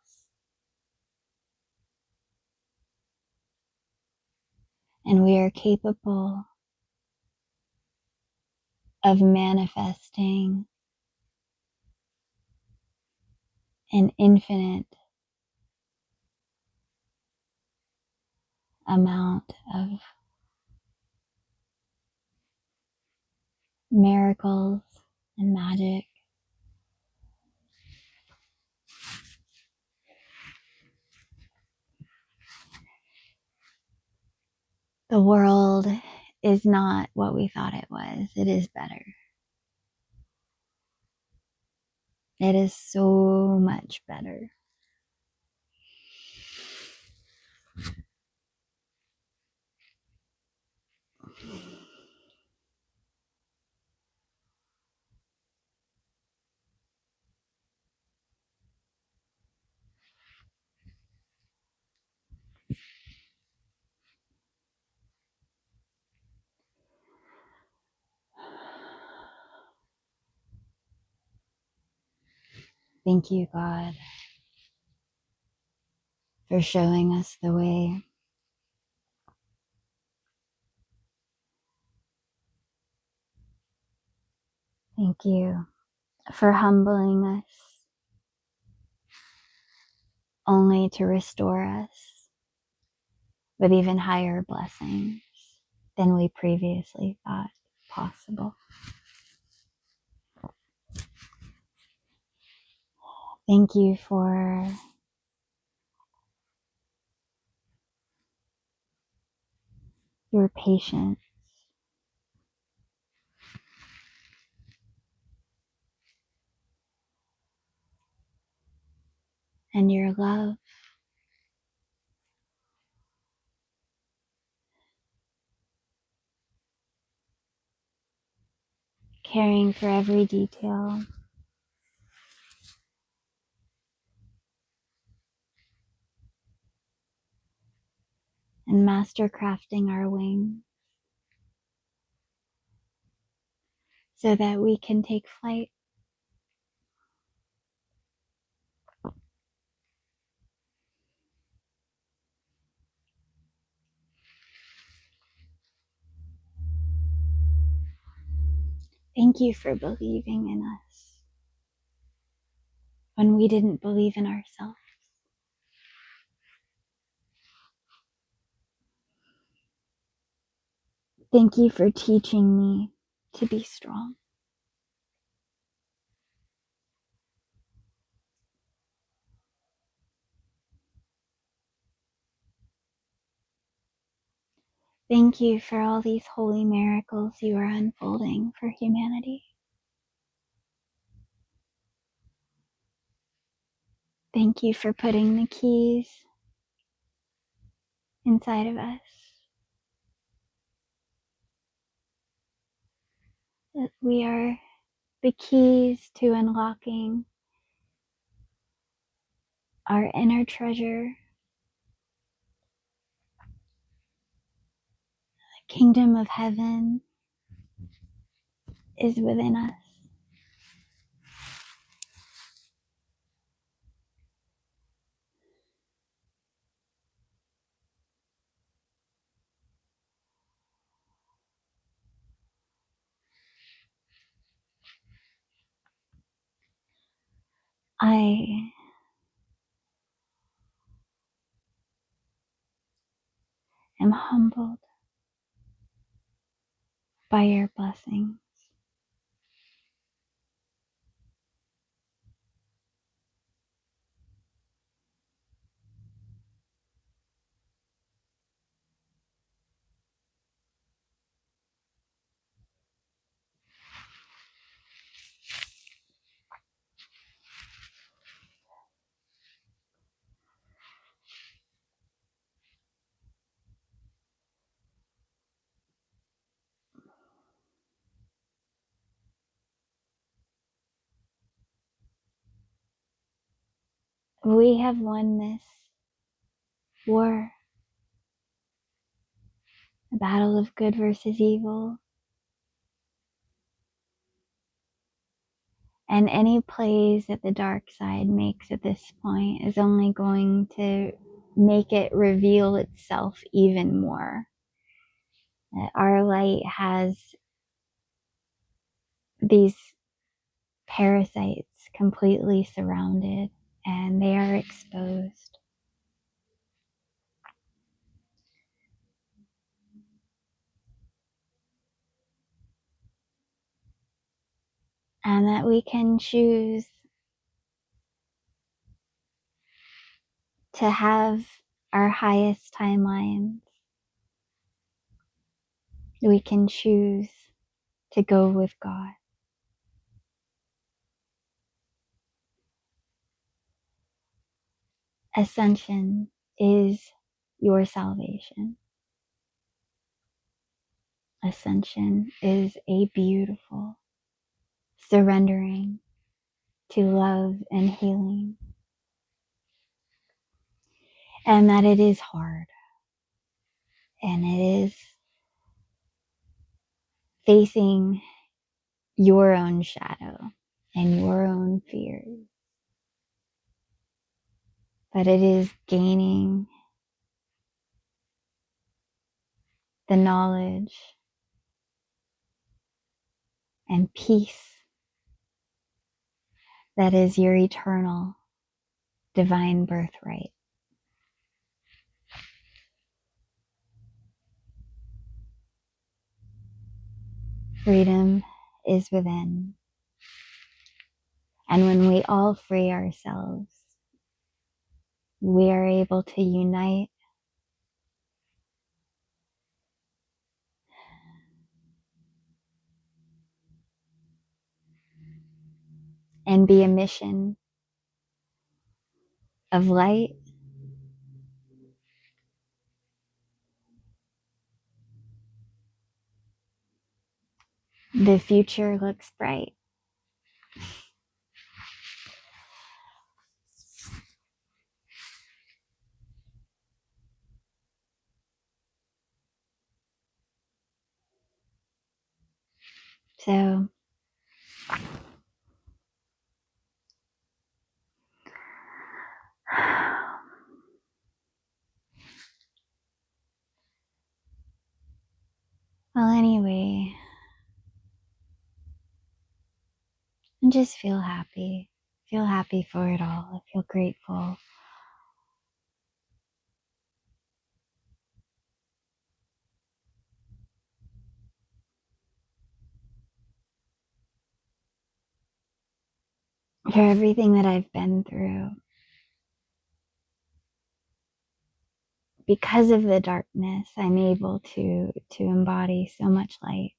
And we are capable of manifesting an infinite amount of miracles and magic. The world is not what we thought it was. It is better. It is so much better. Thank you, God, for showing us the way. Thank you for humbling us only to restore us with even higher blessings than we previously thought possible. Thank you for your patience and your love. Caring for every detail. And master crafting our wings so that we can take flight. Thank you for believing in us when we didn't believe in ourselves. Thank you for teaching me to be strong. Thank you for all these holy miracles you are unfolding for humanity. Thank you for putting the keys inside of us. That we are the keys to unlocking our inner treasure. The kingdom of heaven is within us. I am humbled by your blessings. We have won this war, the battle of good versus evil. And any plays that the dark side makes at this point is only going to make it reveal itself even more. Our light has these parasites completely surrounded, and they are exposed. And that we can choose to have our highest timelines. We can choose to go with God. Ascension is your salvation. Ascension is a beautiful surrendering to love and healing. And that it is hard. And it is facing your own shadow and your own fears. But it is gaining the knowledge and peace that is your eternal divine birthright. Freedom is within. And when we all free ourselves, we are able to unite and be a mission of light. The future looks bright. So, well, anyway, and just feel happy. Feel happy for it all. Feel grateful. For everything that I've been through. Because of the darkness, I'm able to embody so much light.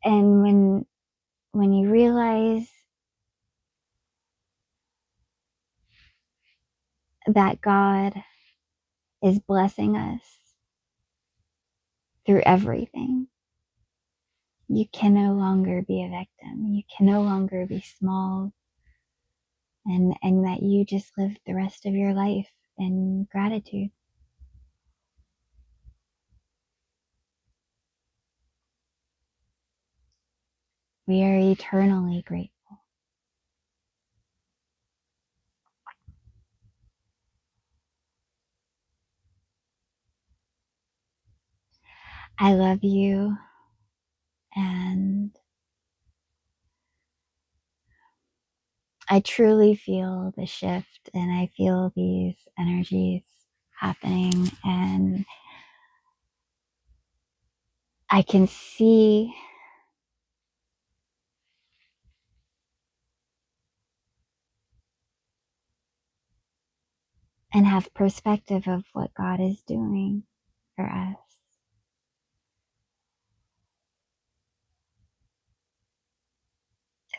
And when you realize that God is blessing us through everything, you can no longer be a victim. You can no longer be small, and that you just live the rest of your life in gratitude. We are eternally grateful. I love you, and I truly feel the shift, and I feel these energies happening, and I can see and have perspective of what God is doing for us.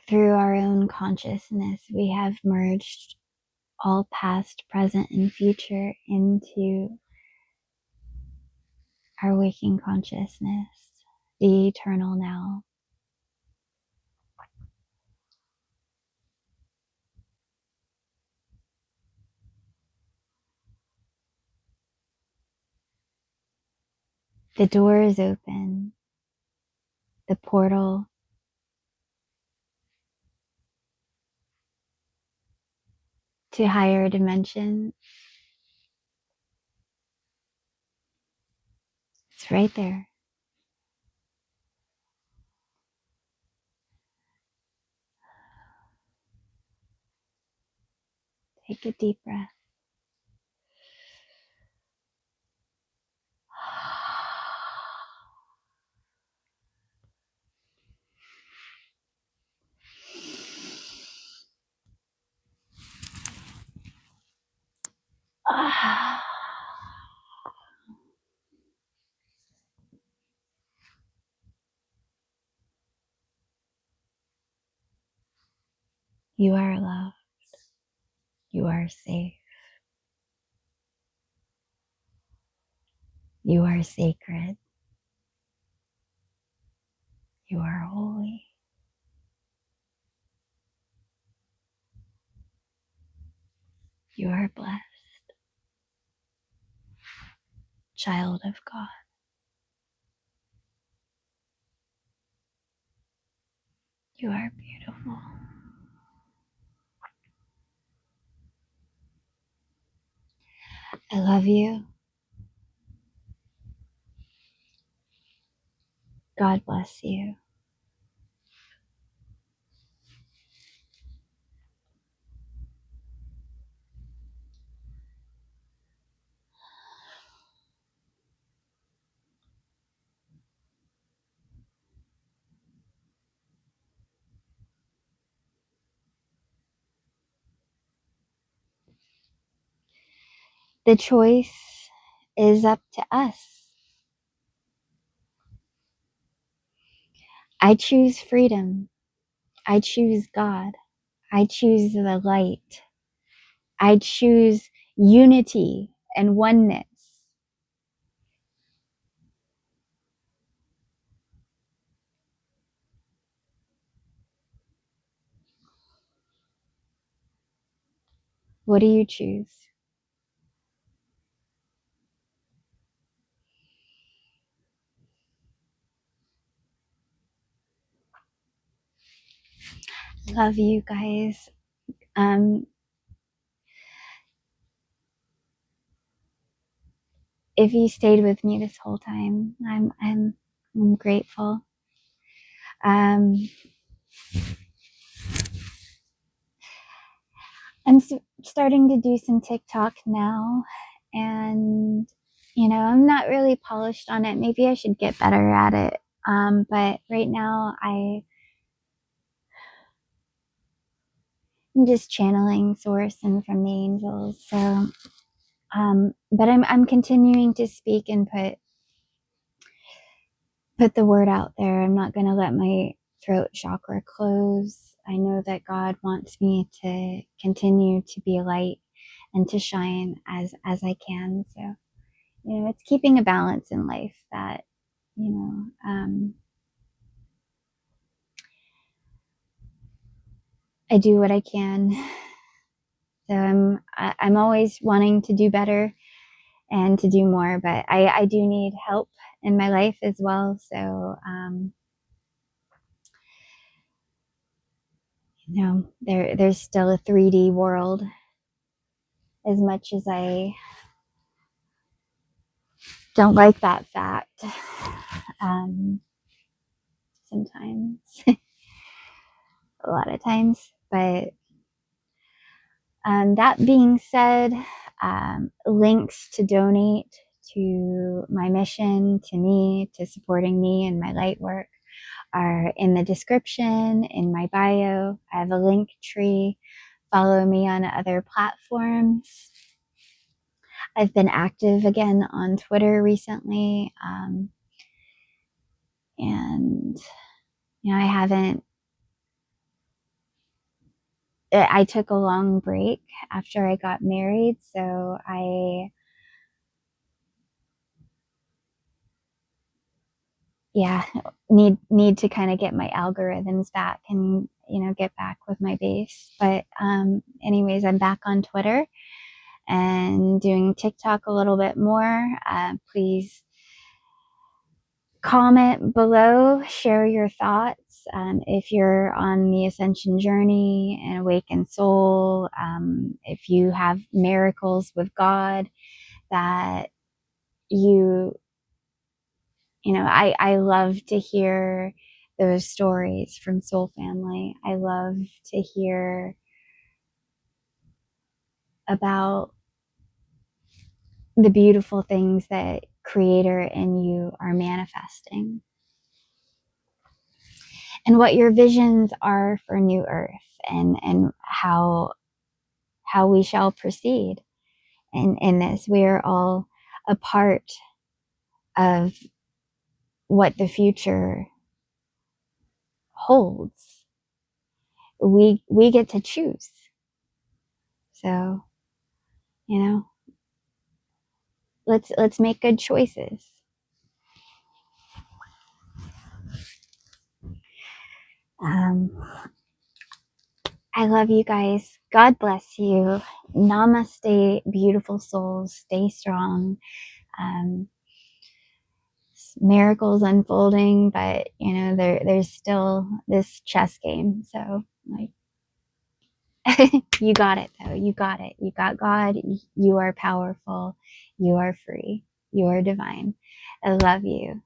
Through our own consciousness, we have merged all past, present, and future into our waking consciousness, the eternal now. The door is open, the portal to higher dimensions. It's right there. Take a deep breath. You are loved. You are safe. You are sacred. You are holy. You are blessed. Child of God. You are beautiful. I love you. God bless you. The choice is up to us. I choose freedom. I choose God. I choose the light. I choose unity and oneness. What do you choose? Love you guys. If you stayed with me this whole time, I'm grateful. I'm starting to do some TikTok now, and I'm not really polished on it. Maybe I should get better at it. But right now I'm just channeling source and from the angels. So, but I'm continuing to speak and put the word out there. I'm not going to let my throat chakra close. I know that God wants me to continue to be a light and to shine as I can. So, it's keeping a balance in life that, I do what I can. So I'm always wanting to do better and to do more, but I do need help in my life as well. So, there's still a 3D world, as much as I don't like that fact. Sometimes, a lot of times, but That being said, links to donate to my mission, to me, to supporting me and my light work are in the description, in my bio. I have a Linktree. Follow me on other platforms. I've been active again on Twitter recently. And, I haven't, I took a long break after I got married. So I need to kind of get my algorithms back and get back with my base. But anyways, I'm back on Twitter and doing TikTok a little bit more. Please comment below, share your thoughts. If you're on the ascension journey and awakened soul, if you have miracles with God that I love to hear those stories from Soul Family. I love to hear about the beautiful things that Creator and you are manifesting and what your visions are for New Earth and how we shall proceed in this. We are all a part of what the future holds. We get to choose. So, let's make good choices. I love you guys. God bless you. Namaste, beautiful souls. Stay strong. Um, miracles unfolding, but there's still this chess game. So you got it though. You got it. You got God. You are powerful. You are free. You are divine. I love you.